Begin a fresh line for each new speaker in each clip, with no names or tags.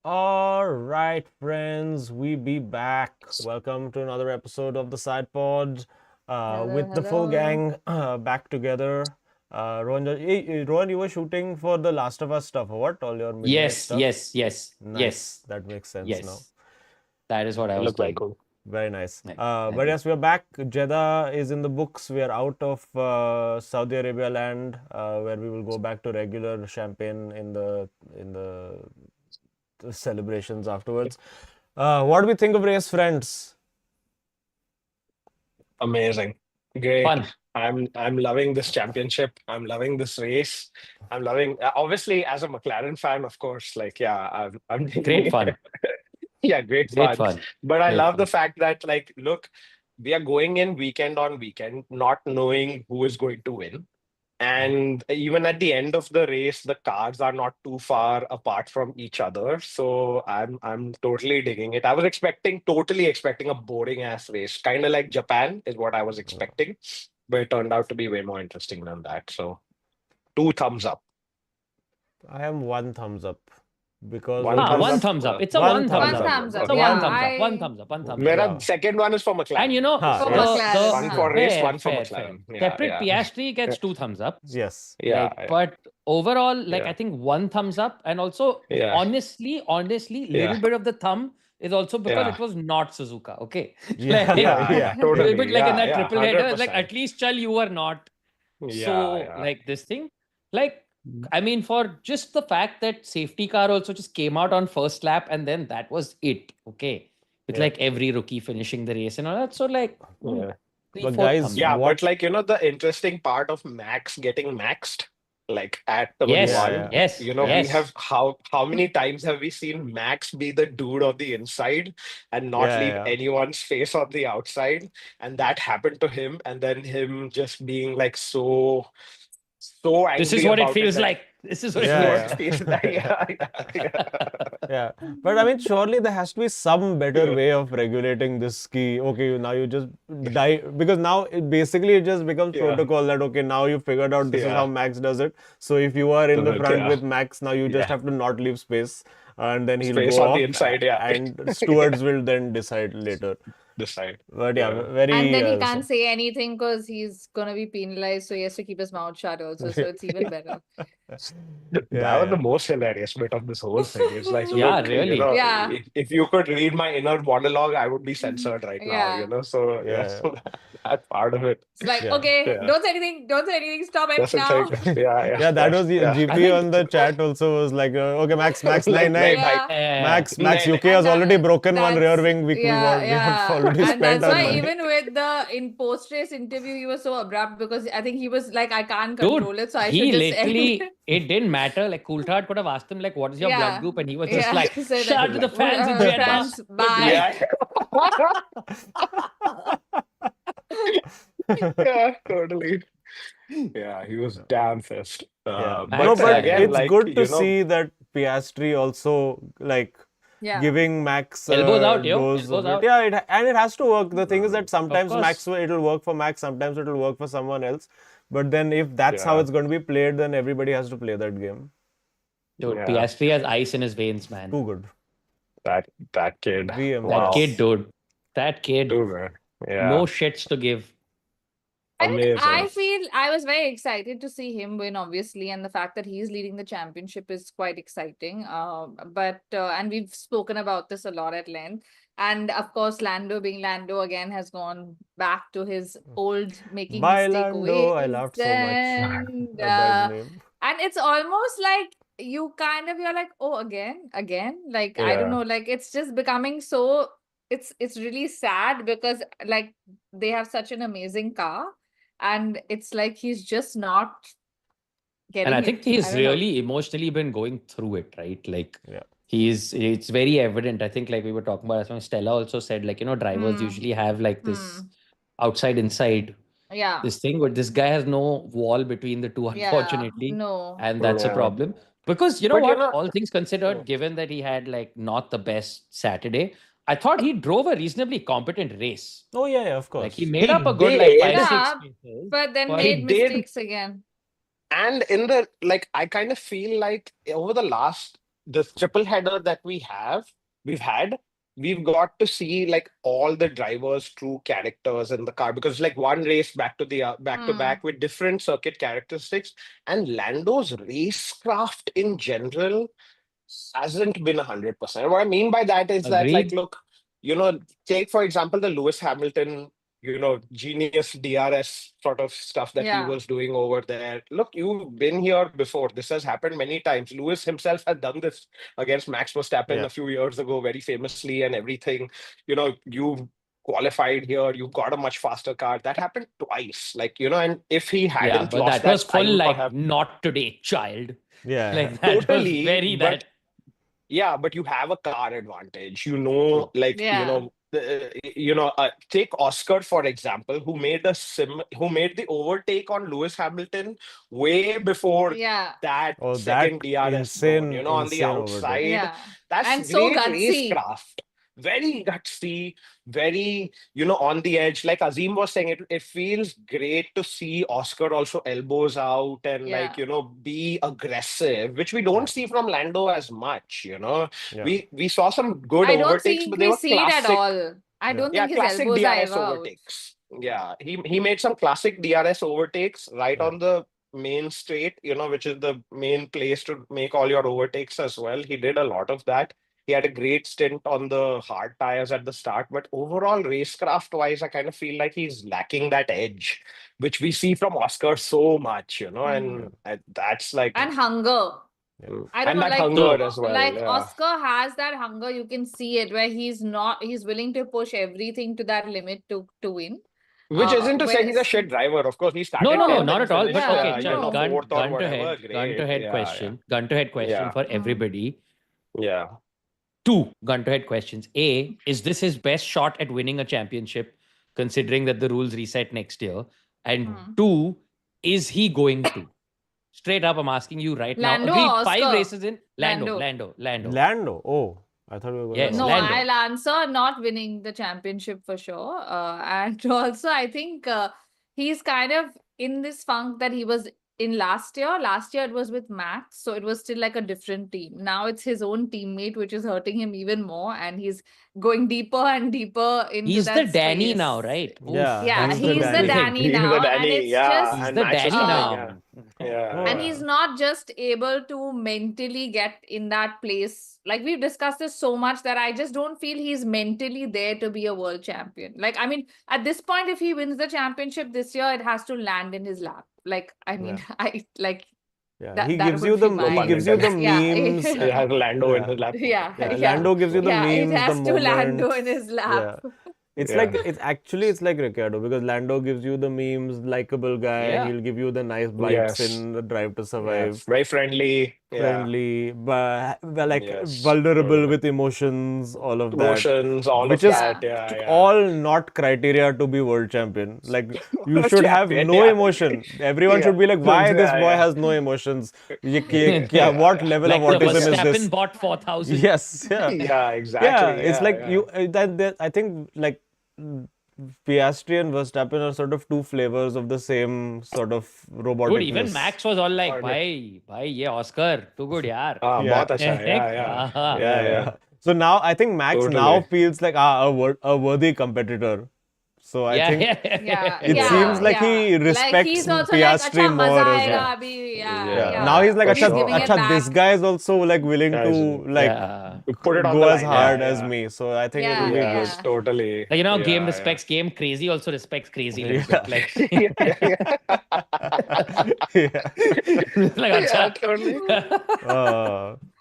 All right, friends, we be back. Welcome to another episode of the SidePod
Hello,
with the full
hello.
gang back together. Rohan, you were shooting for the Last of Us stuff, or what? All your midnight
Yes,
stuff?
yes, yes,
Nice.
yes,
That makes sense now.
yes. That is what I was
Look very
doing.
cool.
Very nice.
Like,
But yes, we are back. Jeddah is in the books. We are out of Saudi Arabia land, where we will go back to regular champagne in the celebrations afterwards. What do we think of race, friends?
Amazing. Great.
fun.
I'm loving this championship. I'm loving this race. I'm loving obviously as a McLaren fan, of course, like yeah, I'm digging
Great
it.
fun.
Yeah, great
Great
fun.
fun.
But I
Great
love the
fun.
fact that like look, we are going in weekend on weekend, not knowing who is going to win. And even at the end of the race, the cars are not too far apart from each other. So I'm totally digging it. I was totally expecting a boring ass race, kind of like Japan is what I was expecting, but it turned out to be way more interesting than that. So two thumbs up.
I am one thumbs up because
One
of
Ah,
thumbs
one
up.
this.
thumbs up. It's a
One
one
thumbs
thumbs
One
up.
up.
thumbs up.
It's a
Okay.
Yeah,
one thumbs up. One
I
thumbs up. One thumbs up.
Whereas
Yeah.
second one is for
And
McLaren.
Ha,
for
yes.
McLaren.
One for race,
fair,
one for
fair, fair.
McLaren. Yeah,
Separate
yeah.
Piastri gets two thumbs up.
Yes.
Yeah,
Like,
yeah,
but overall, like I
yeah,
think one thumbs up, and also
yeah,
honestly,
yeah,
little bit of the thumb is also because
yeah.
it was not Suzuka. Okay,
Yeah,
like
Yeah,
yeah.
yeah,
little bit
totally.
like in
Yeah,
that
yeah,
triple header, like
100%.
at least Chal, you were not.
Yeah,
So
yeah.
like this thing, like I mean, for just the fact that safety car also just came out on first lap and then that was it. Okay, with
Yeah.
like every rookie finishing the race and all that. So like
Yeah.
three,
But
four
guys,
thumbs up.
Yeah,
what?
but like, the interesting part of Max getting maxed, like at turn
Yes,
Yeah,
one,
yeah,
yes,
we
yeah,
have
yes.
how many times have we seen Max be the dude on the inside and not
yeah,
leave
yeah.
anyone's face on the outside? And that happened to him, and then him just being like so
This is
angry
what it
about it
feels
that
like. This is what
this
it
is
feels
what
Yeah,
it
like.
feels like.
yeah.
Yeah, yeah,
Yeah, but I mean, surely there has to be some better
yeah.
way of regulating this key. Okay, now you just die because now it just becomes
Yeah,
protocol that okay, now you figured out this is how
yeah,
Max does it. So if you are in
does
the
it?
front
Yeah,
with Max, now you just
yeah.
have to not leave space, and then he'll
Space
go
on the
off,
inside. Yeah,
and stewards will then decide later.
this side.
But yeah,
Yeah.
And
very
then he can't say anything because he's gonna be penalized, so he has to keep his mouth shut also. So it's even better.
That
yeah,
was the
yeah,
most hilarious bit of this whole thing. It's like,
Yeah,
look,
really.
Yeah,
if you could read my inner monologue, I would be censored right now,
yeah.
So, yeah,
yeah,
so that part of it.
It's like,
yeah.
okay,
Yeah.
don't say anything, stop it
That's it.
now.
Like, yeah,
Yeah, that
yeah,
was
yeah.
I
GP
think
on the chat also was like, okay, Max, nine,
Like,
nine.
bhai,
Yeah.
Max,
nahin,
UK
nahin.
has
And
already broken one rear
that's
wing.
yeah,
We have
yeah.
already
And
spent
that's
our
why
money.
even with the in post-race interview, he was so abrupt because I think he was like, I can't
dude,
control it, so I should
he
just end.
literally it didn't matter. Like Coulthard could have asked him, like, what is your blood
Yeah.
group? And he was just
Yeah.
like,
So that
shout out to the
Like,
fans in Jeddah.
France,
Good
bye.
night.
yeah. Yeah, totally. Yeah, he was damn pissed.
Yeah, no,
Max,
But
but
again,
it's
like,
good to see that Piastri also like
Yeah.
giving Max
elbows out, yo.
dose
Elbows
of it.
out.
Yeah, and it has to work. The thing is that
Of
sometimes
course.
it'll work for Max, sometimes it'll work for someone else. But then if that's how
yeah,
it's going to be played, then everybody has to play that game.
Dude,
yeah,
Piastri has ice in his veins, man.
Too good.
that kid.
That
Wow.
kid,
VMS.
dude. That kid,
Too good.
no
Yeah,
shits to give.
I mean, I
amazing.
feel I was very excited to see him win, obviously, and the fact that he's leading the championship is quite exciting. And we've spoken about this a lot at length. And of course, Lando being Lando again has gone back to his old making
By
mistake
Lando, I
ways.
laughed so much
And
at that name.
it's almost like you're like, oh, again. Like, I don't
Yeah.
know, like it's just becoming so it's really sad because like they have such an amazing car and it's like he's just not
And
getting
I think
it. I
he's
don't know.
really emotionally been going through it, right? Like
Yeah.
it's very evident. I think like we were talking about, as when Stella also said, like, drivers
Hmm.
usually have like this
Hmm.
outside inside
Yeah.
this thing, but this guy has no wall between the two,
Yeah.
unfortunately.
No.
And that's a
Yeah.
problem. Because you know
But
what? All things considered, given that he had like not the best Saturday, I thought he drove a reasonably competent race.
Oh yeah, of
Like he
course.
made
he
up a good like
did,
5, 6
Yeah,
spaces.
but then
But
he
made
did,
mistakes again.
and in the like, I kind of feel like over the last the triple header that we've had, we've got to see like all the drivers' true characters in the car, because like one race back to the back to back with different circuit characteristics, and Lando's racecraft in general hasn't been 100%. What I mean by that is that, like,
Agreed.
look, take for example the Lewis Hamilton, genius DRS sort of stuff that he
Yeah.
was doing over there. Look, you've been here before. This has happened many times. Lewis himself has done this against Max Verstappen
Yeah.
a few years ago, very famously, and everything. You've qualified here, you've got a much faster car. That happened twice. Like, and if he
Yeah,
hadn't
but
lost
that was full
time,
like
perhaps.
not today, child.
Yeah.
Like that was
Totally,
very
but
that.
yeah, but you have a car advantage. Like,
Yeah.
take Oscar for example, who made the overtake on Lewis Hamilton way before
Yeah.
that
Oh,
second
that
DRS zone,
insane,
on the
insane overtake.
outside.
Yeah.
That's
And so
great
gutsy.
racecraft. Very gutsy, very, on the edge. Like Azeem was saying, it feels great to see Oscar also elbows out and like,
Yeah.
be aggressive, which we don't
Yeah.
see from Lando as much,
Yeah.
We saw some good
I don't
overtakes,
think
but they
we
were
see it at
classic.
all. I
Yeah.
don't
Yeah,
think his
classic
elbows are
DRS
ever out.
overtakes. Yeah, he made some classic DRS overtakes right
Yeah.
on the main straight, which is the main place to make all your overtakes as well. He did a lot of that. He had a great stint on the hard tires at the start, but overall, racecraft wise, I kind of feel like he's lacking that edge, which we see from Oscar so much, and that's like,
And hunger. I don't
and
know,
that
like
hunger as well.
like
Yeah.
Oscar has that hunger. You can see it where he's willing to push everything to that limit to win.
Which isn't to say he's a
whereas-
shit driver. Of course, he started
No,
10th
not
and
at all.
finished,
But okay,
no.
fourth or
gun to
whatever.
head, gun to
Great.
head
Yeah,
question. Gun to head question
Yeah.
for everybody.
Yeah.
Two gun to head questions. A, is this his best shot at winning a championship, considering that the rules reset next year? And two, is he going to? Straight up, I'm asking you right
Lando
now. Agreed,
or
5
Oscar?
races in. Lando.
Lando. Oh, I thought we were going
Yes,
to
No,
Lando.
I'll answer not winning the championship for sure. And also, I think he's kind of in this funk that he was in last year. Last year it was with Max, so it was still like a different team. Now it's his own teammate, which is hurting him even more, and he's going deeper and deeper into
He's
that
the Danny
space.
now, right?
Yeah,
Yeah,
he's
he's
the
the
Danny.
Danny
He's
now,
the
and
Danny,
it's
yeah.
just
He's
And
the
Max
Danny
was
now.
saying, yeah.
and he's not just able to mentally get in that place. Like we've discussed this so much that I just don't feel he's mentally there to be a world champion. Like, I mean, at this point, if he wins the championship this year, it has to land in his lap. Like, I mean, I like
Yeah,
that.
he
That
gives
would
you
be
the
my-
he gives you the
Yeah.
memes.
He has Lando in
Yeah.
his lap.
Yeah,
Yeah,
yeah.
Lando gives you the
Yeah, it
memes,
has
the
to Lando
moments.
in his lap.
Yeah. It's
Yeah.
like it's like Ricciardo, because Lando gives you the memes, likable guy.
Yeah.
He'll give you the nice vibes
Yes.
in the Drive to
Yeah.
Survive.
Very friendly. Yeah.
Friendly, but like
Yes.
vulnerable with emotions, all of that.
Emotions, all
Which
of
is
that. Yeah.
all not criteria to be world champion. Like you should have
Champion,
no
yeah.
emotion. Everyone
Yeah.
should be like, why this
Yeah,
boy
yeah.
has no emotions? What level
Like
of
the
autism is
Verstappen
this?
bought 4,000.
Yes, yeah.
Yeah, exactly.
Yeah, it's
Yeah,
like
yeah.
you that I think like Piastri and Verstappen are sort of two flavors of the same sort of roboticness.
Dude, even Max was all like,
Or-
bhai, ye Oscar, too good, yaar.
Ah,
Yeah.
bahut acha hai. Yeah.
Yeah.
Yeah.
So now I think Max now
Totally.
feels like a worthy competitor. So I think
Yeah,
it
yeah,
seems like he
yeah.
respects
like he's also
Piastri
like,
more
maza
as
aega
well.
abhi,
Yeah.
Now he's like,
for
acha,
sure.
giving it
acha, this
back.
guy is also like willing
Yeah,
to
he's-
like
Yeah.
Put it on
go
the
as
line.
hard
Yeah,
as
yeah.
me. So I think
Yeah,
it'll be
yeah.
good.
Yes, totally.
Like, game
Yeah,
respects game. Crazy also respects crazy. Little
Yeah.
bit. Like,
Yeah.
like,
Yeah,
acha.
totally.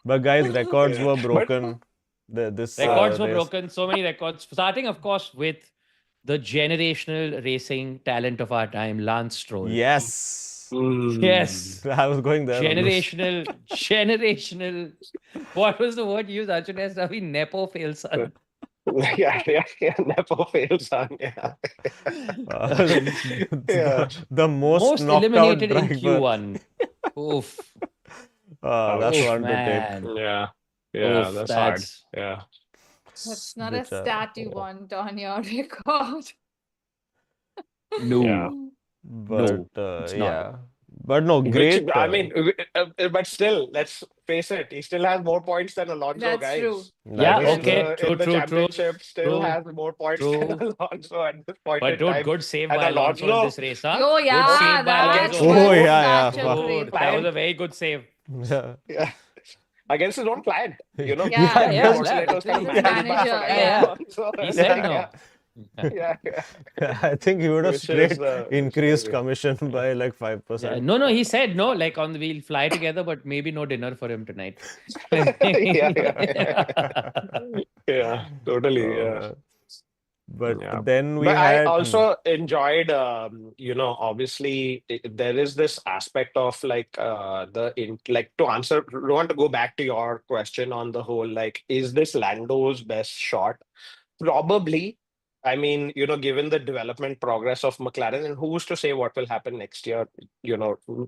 But guys, records
Yeah.
were
But-
broken. This
Records were
race.
broken. So many records. Starting, of course, with the generational racing talent of our time, Lance Stroll.
Yes.
Yes.
I was going there. on this.
Generational. What was the word used? arjunsravi? Nepo fail son.
Yeah. Nepo fails son. Yeah. Yeah.
The most knocked out
eliminated in
driver.
Q1. Oof.
That's
Oof,
one to take.
man.
Yeah.
Oof,
That's hard.
that's-
Yeah.
That's not a
Bichara.
stat you want on your record.
No.
Yeah.
But
it's not.
yeah. But no, great.
I mean, but still, let's face it, he still has more points than Alonso,
That's
guys.
true.
Yeah,
that is
Again.
true.
okay.
In the
True.
championship, still
True.
has more points than
True.
Alonso at this point
But
in
dude,
time.
good save
And
by Alonso in
Alonso,
this race, huh?
Oh,
Good
yeah,
save by
that
against-
Alonso.
Oh,
was
yeah,
such a
wow.
great
That was
one.
a very good save.
Yeah.
yeah, against his own client, you know,
Yeah,
yeah,
unfortunately, it was kind of
With his
managed by
manager,
Fernando
yeah.
Alonso.
He said no.
Yeah.
I think he would have
Which is,
straight
which is
increased
crazy.
commission by like
Yeah,
5%.
no, he said no. Like we'll fly together, but maybe no dinner for him tonight.
Yeah, totally.
Oh,
Yeah.
man. But
Yeah.
then we
But I
had
also enjoyed, obviously there is this aspect of like like to answer, want to go back to your question on the whole, like, is this Lando's best shot? Probably. I mean, given the development progress of McLaren, and who's to say what will happen next year?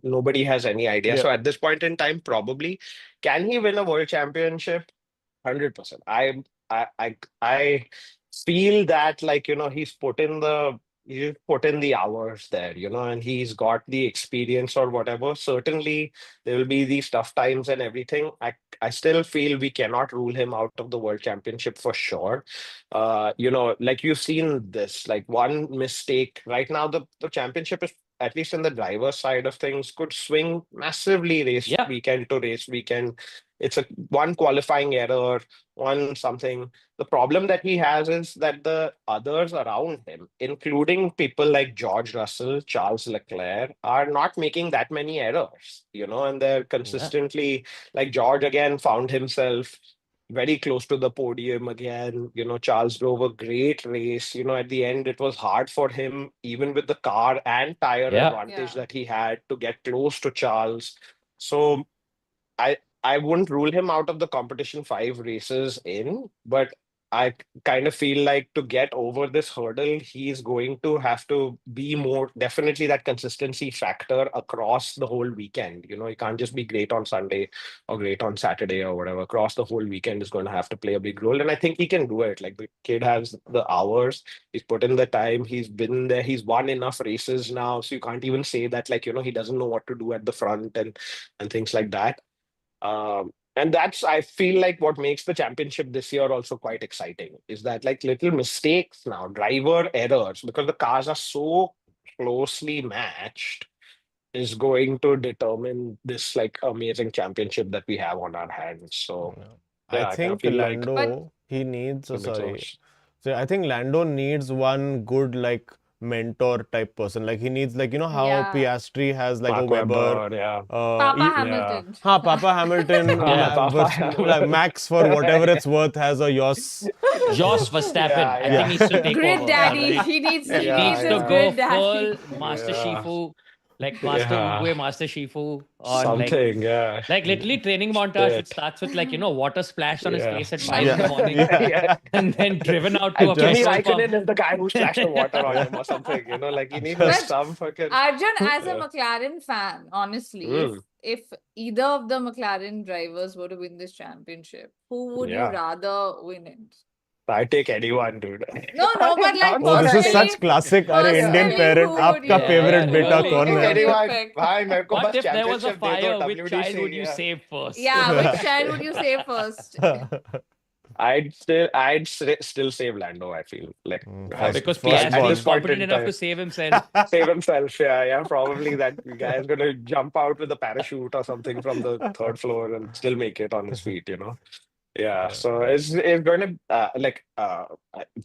Nobody has any idea.
Yeah.
So at this point in time, probably, can he win a world championship? 100%. I feel that, like, he's put in the hours there, and he's got the experience or whatever. Certainly there will be these tough times and everything. I still feel we cannot rule him out of the world championship for sure. Like, you've seen this, like, one mistake right now, the championship is, at least in the driver's side of things, could swing massively race
Yeah.
weekend to race weekend. It's a one qualifying error, one something. The problem that he has is that the others around him, including people like George Russell, Charles Leclerc, are not making that many errors, and they're consistently, like, George again found himself very close to the podium again. Charles drove a great race. At the end, it was hard for him, even with the car and tire
Yeah.
advantage
Yeah.
that he had, to get close to Charles. So I wouldn't rule him out of the competition 5 races in, but I kind of feel like to get over this hurdle, he's going to have to be more, definitely, that consistency factor across the whole weekend. He can't just be great on Sunday or great on Saturday or whatever. Across the whole weekend is going to have to play a big role. And I think he can do it. Like, the kid has the hours, he's put in the time, he's been there, he's won enough races now. So you can't even say that, like, he doesn't know what to do at the front and things like that. And that's, I feel like, what makes the championship this year also quite exciting, is that, like, little mistakes now, driver errors, because the cars are so closely matched, is going to determine this, like, amazing championship that we have on our hands. So yeah,
I
I kind of
think
feel like
Lando, he needs,
it'll be
sorry.
close.
So I think Lando needs one good, like, mentor type person. Like, he needs, like, how
Yeah.
Piastri has, like, a
Mark
Weber.
Webber, yeah.
Papa
He-
Hamilton.
Papa Hamilton,
Yeah, Papa
like Max, for whatever it's worth, has a Yoss.
Joss Verstappen.
Yeah,
I
yeah.
think needs to take
Grid
over.
daddy.
Right?
He needs
He
Yeah,
needs to
his
go
grid daddy.
full Master
Yeah.
Shifu, like Master
Yeah.
Oogway, Master Shifu on
Something, yeah.
like literally training montage.
Shit.
It starts with, like, water splashed on his
Yeah.
face at 5 in the morning,
Yeah.
and then driven out to a
Kimi
petrol
Raikkonen
pump.
is the guy who splashed the water on him or something. Like, he needs
But
some fucking.
Arjun, as a
Yeah.
McLaren fan, honestly, if either of the McLaren drivers were to win this championship, who would you
Yeah.
rather win it?
I take anyone, dude.
No, but like
Oh, this is
personally,
such classic. अरे Indian
personally,
parent,
who would
आपका
you
favorite
pick?
बेटा
Yeah,
कौन
Who
है?
would you
Anyone.
pick?
भाई मेरे को
What
बस
if there was a
championship दे दो
fire? Which child
WDC,
would you
yeah.
save first?
Yeah, which child would you save first?
I'd still save Lando, I feel like.
First-
Because
first
Piastri
one.
is competent enough to save himself.
Save himself. Yeah. Probably that guy is going to jump out with a parachute or something from the 3rd floor and still make it on his feet, Yeah. So it's going to,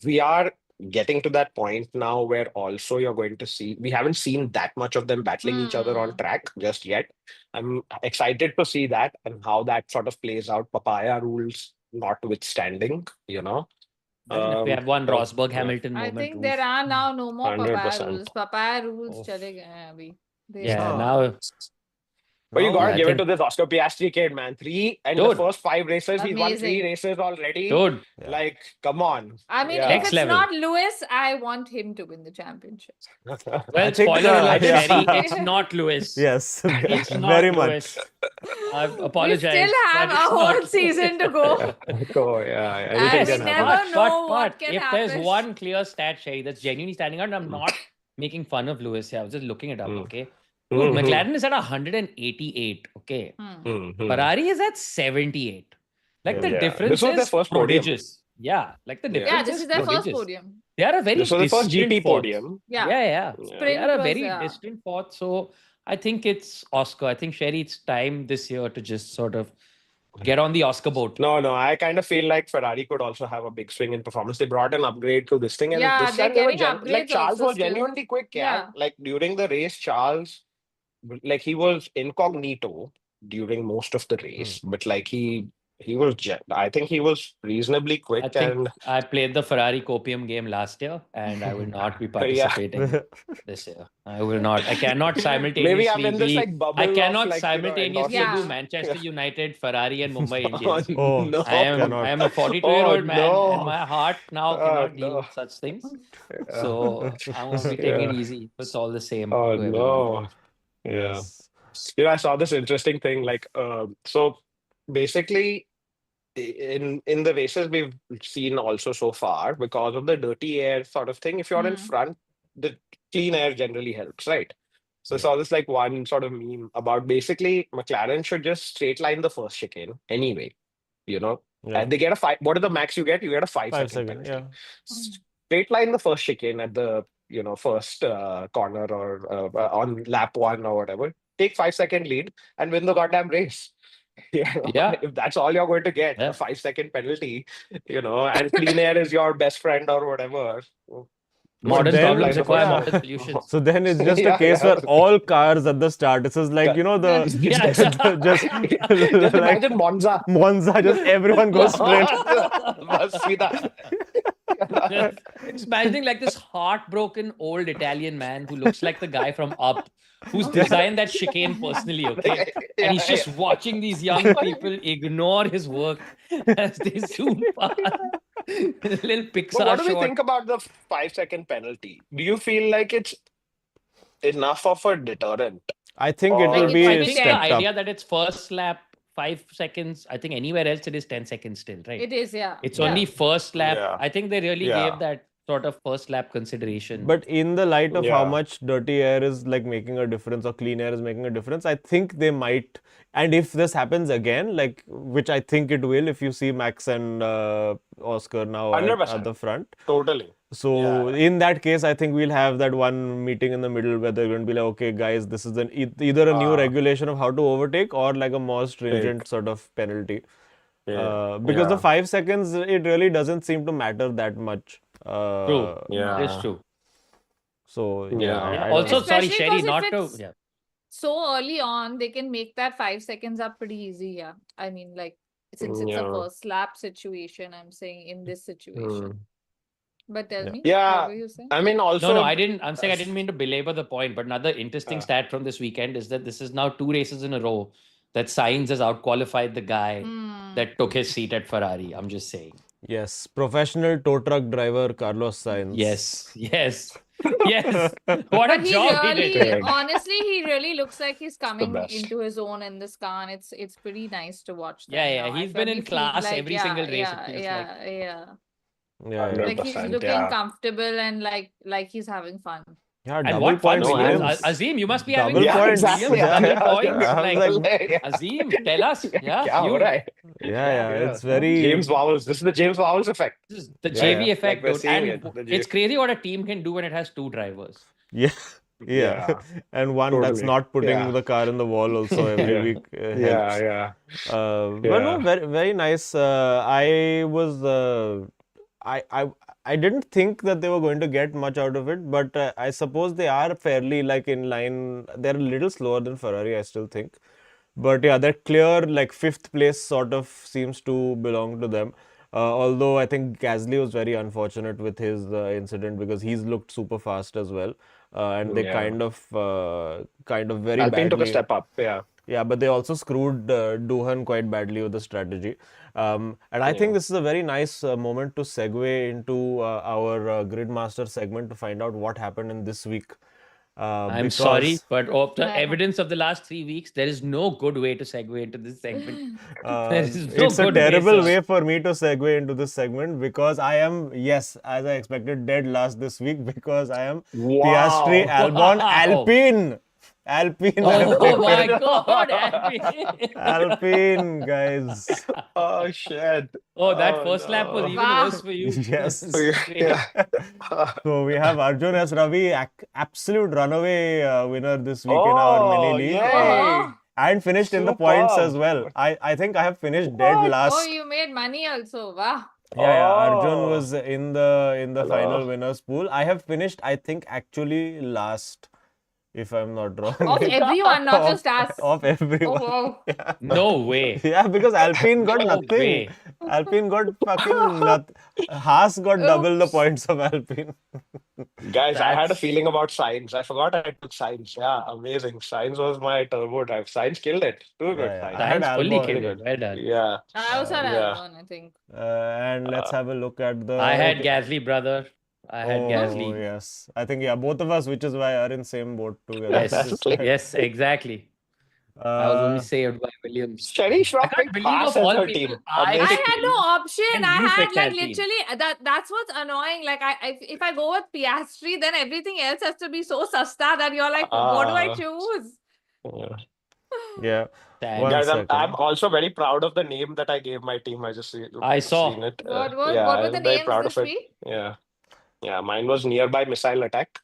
we are getting to that point now where also you're going to see, we haven't seen that much of them battling each other on track just yet. I'm excited to see that and how that sort of plays out, papaya rules notwithstanding,
Imagine if we had one
so,
Rosberg
yeah.
Hamilton
I
moment.
think
oof.
there are now no more papaya
100%.
rules. Papaya rules
Oof.
chale gaye hain abhi. They
Yeah,
stopped.
now
But you
No,
gotta
I
give it
think-
to this Oscar Piastri kid, man. 3 and the
Dude.
first 5 races, he's won 3
Amazing.
races already.
dude,
Like, come on.
I mean,
Yeah.
if
Next
it's
level.
not Lewis, I want him to win the championship.
well,
think,
spoiler alert,
yeah.
Sherry, it's not Lewis.
Yes,
It's not
very
Lewis.
much.
I
We
apologize.
still have
but
a
it's
whole
not-
season to go.
Oh, yeah.
And
Anything
we
can
never
happen.
know what can
if
happen.
there's one clear stat, Sherry, that's genuinely standing out, and I'm not making fun of Lewis here. I was just looking it up,
Mm.
okay? Dude,
Mhm.
McLaren is at 188. Okay.
Mhm.
Ferrari is at 78. Like the
Yeah.
difference
This was their
is
first podium.
prodigious. Yeah. Like the
Yeah.
difference
Yeah, this
is
is their first
prodigious.
podium.
They are a very
This was the first
distant
GT
fourth.
podium.
Yeah.
Yeah.
Yeah.
They
Sprint
are a
was,
very
yeah.
distant fourth. So I think it's Oscar. I think Sherry, it's time this year to just sort of get on the Oscar boat.
No, I kind of feel like Ferrari could also have a big swing in performance. They brought an upgrade to this thing, and
Yeah,
this
they're
time they were
getting
like
upgrades
Charles
also
was
still.
genuinely quick.
Yeah.
Like during the race, Charles, like he was incognito during most of the race, but like he was I think he was reasonably quick,
I think
and
I played the Ferrari copium game last year, and I will not be
yeah,
participating this year. I will not. I cannot
maybe I'm
simultaneously
in this like
I
bubble of
cannot
like
simultaneously do
endorphins.
Yeah.
Manchester United, Ferrari, and Mumbai
Oh
Indians.
Oh,
no!
I am a 42-year-old man, and my heart now
Oh
cannot deal
no!
with such things.
Yeah.
So I'm gonna be taking it
Yeah.
easy. It's all the same
Oh
to everyone.
no! Yeah.
Yes.
I saw this interesting thing. Like, so basically, in the races we've seen also so far, because of the dirty air sort of thing, if you're in front, the clean air generally helps, right? So I
Yeah.
saw this like one sort of meme about basically McLaren should just straight line the first chicane anyway,
Yeah.
and they get a five. What is the max you get? You get a 5 second
5 second.
penalty.
Yeah.
Straight line the first chicane at the first corner or on lap one or whatever. Take 5 second lead and win the goddamn race.
Yeah.
If that's all you're going to get,
Yeah.
a 5 second penalty, and clean air is your best friend or whatever.
Modern
then-
problems
Line the
require
first
modern
one.
solutions.
So then it's just a
Yeah,
case
yeah.
where all cars at the start, this is like, the
Yeah.
Just
like
imagine Monza.
Monza, just everyone goes straight.
Bas सीधा.
Just imagining like this heartbroken old Italian man who looks like the guy from Up, who's designed that chicane personally, okay? And he's just watching these young people ignore his work as they zoom past. A little
But
Pixar
what do we
shot.
think about the 5 second penalty? Do you feel like it's enough of a deterrent?
I think it
Like,
will
it
be
should
I
be
think the
stepped up.
idea that it's first lap 5 seconds, I think anywhere else it is 10 seconds still, right?
It is, yeah.
It's
yeah.
only first lap.
Yeah.
I think they really
Yeah.
gave that sort of first lap consideration.
But in the light of how
Yeah.
much dirty air is like making a difference or clean air is making a difference, I think they might. And if this happens again, like which I think it will, if you see Max and Oscar now at
100%.
the front.
Totally.
So
Yeah.
in that case, I think we'll have that one meeting in the middle where they're going to be like, okay, guys, this is either a new regulation of how to overtake or like a more stringent sort of penalty. Because the
Yeah.
5 seconds, it really doesn't seem to matter that much.
True.
Yeah.
It's true.
So yeah.
Yeah.
I don't
Also,
know.
sorry,
Especially
Sherry,
because
not
if
to.
it's-
Yeah.
So early on, they can make that 5 seconds up pretty easy, yeah. I mean, like, since it's a
Yeah.
first lap situation, I'm saying in this situation. But tell
Yeah.
me,
Yeah.
what were you saying?
I mean, also.
No, I didn't. I'm saying I didn't mean to belabor the point, but another interesting stat from this weekend is that this is now 2 races in a row that Sainz has outqualified the guy that took his seat at Ferrari. I'm just saying.
Yes, professional tow truck driver Carlos Sainz.
Yes, yes, yes. What a
But he
job he
really,
did.
honestly, he really looks like he's coming
best.
into his own in this car, and it's pretty nice to watch.
Yeah,
them
yeah,
now. I
he's been in
firmly feel
class
like,
every single race, it
Yeah,
feels like.
yeah.
Yeah,
Yeah.
Like he's
100%,
looking
yeah.
comfortable and like he's having fun.
Yeah,
And
double
what fun
points.
he is.
Williams.
Azeem, you must be
Double
having
Yeah,
fun.
points.
Williams,
Yeah,
double
yeah,
points.
yeah. I was
Like, Azeem, tell us. Yeah,
Yeah,
you.
all right.
Yeah, it's very
James Vowles. This is the James Vowles effect.
This is the
Yeah,
JV
yeah.
effect,
Like we're
dude.
seeing
And
it, the
it's crazy what a team can do when it has 2 drivers.
yeah.
Yeah.
And one that's
Totally.
not putting
Yeah.
the car in the wall also every
Yeah.
week
Yeah,
helps.
yeah.
But no,
Yeah.
very very nice. I was I didn't think that they were going to get much out of it, but I suppose they are fairly like in line. They're a little slower than Ferrari, I still think. But yeah, that clear like 5th place sort of seems to belong to them. Although I think Gasly was very unfortunate with his incident because he's looked super fast as well, and they
Yeah.
kind of very
Alpine took a
badly.
step up. Yeah.
Yeah, but they also screwed Doohan quite badly with the strategy. And I think this is a very nice moment to segue into our GridMaster segment to find out what happened in this week.
I'm sorry,
because,
but of the
Yeah.
evidence of the last 3 weeks, there is no good way to segue into this segment. There is no
it's a
good way,
terrible
sir.
way for me to segue into this segment because I am, yes, as I expected, dead last this week because I am
Wow.
Piastri, Albon,
Wow.
Alpine. Alpine.
Oh my God, Alpine.
Alpine, guys.
Oh shit.
Oh, that
Oh,
first lap was
no.
even
Wow.
worse for you.
Yes.
Great.
Yeah.
So we have Ravi, absolute runaway winner this week in our mini
Oh,
league.
yay.
Oh,
And finished in the points as
Superb.
well. I think I have finished dead
What?
last.
oh, you made money also. Wow.
Yeah, Arjun
Oh.
was in the
Hello.
final winners pool. I have finished, I think, actually last, if I'm not wrong.
Of everyone, not
Of-
just us.
Of everyone.
Oh, wow.
Yeah.
No way.
Yeah, because Alpine got
No
nothing.
way.
Alpine got fucking nothing. Haas got double the
Oops.
points of Alpine.
Guys, I had a
That's-
feeling about Science. I forgot I took Science. Yeah, amazing. Science was my turbo drive. Science killed it. Too good,
Yeah,
Science.
I had
Science fully
Albon.
killed
Very
it.
good.
Well done.
Yeah.
I also had
Yeah.
Albon, I think.
And let's have a look at the.
I had
okay.
Gasly, brother. I had
Oh,
Gasly.
yes. I think, yeah, both of us, which is why are in same boat together.
Yes,
This time.
yes, exactly. I was only saved by Williams.
Sherry
I
Shroff
can't
picked
believe
Haas
of
as
all
her
people,
team.
I
I
Amazing.
had no option.
And
I
you
had
picked
like
Alpine.
literally that's what's annoying. Like if I go with Piastri, then everything else has to be so sasta that you're like, what do I
Ah.
choose?
Yeah.
Yeah.
Sad.
One
Guys, I'm
second.
also very proud of the name that I gave my team. I just
I saw.
seen it.
What
Yeah,
were the
I'm very
names
proud
this
of it.
week?
Yeah. Yeah, mine was nearby missile attack.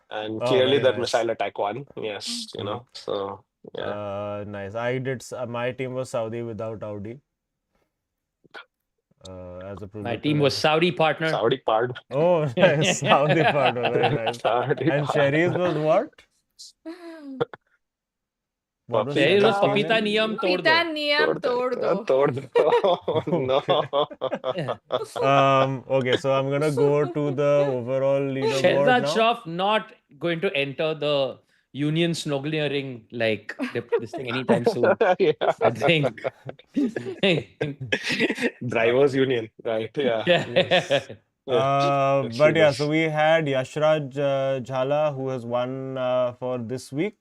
And
Oh,
clearly
very
that
nice.
missile attack won. Yes, you know. So yeah.
Nice. I did. My team was Saudi without Audi. As a
My team was Saudi partner.
Saudi part.
Oh, nice. Saudi part. Very nice.
Saudi
And
part.
Sherry's was what? What was
Sherry's was
Sherry's
Papita
name?
Niyam Tod
Pita
Do.
Niyam Tod Do.
Tod do. No.
Okay, so I'm gonna go to the overall leaderboard
Shehzad
now.
Shroff not going to enter the union snuggling like this thing anytime soon.
Yeah.
I think.
Drivers Union, right? Yeah.
Yes.
Let's
But
see
yeah,
this.
so we had Yashraj Jhala, who has won for this week.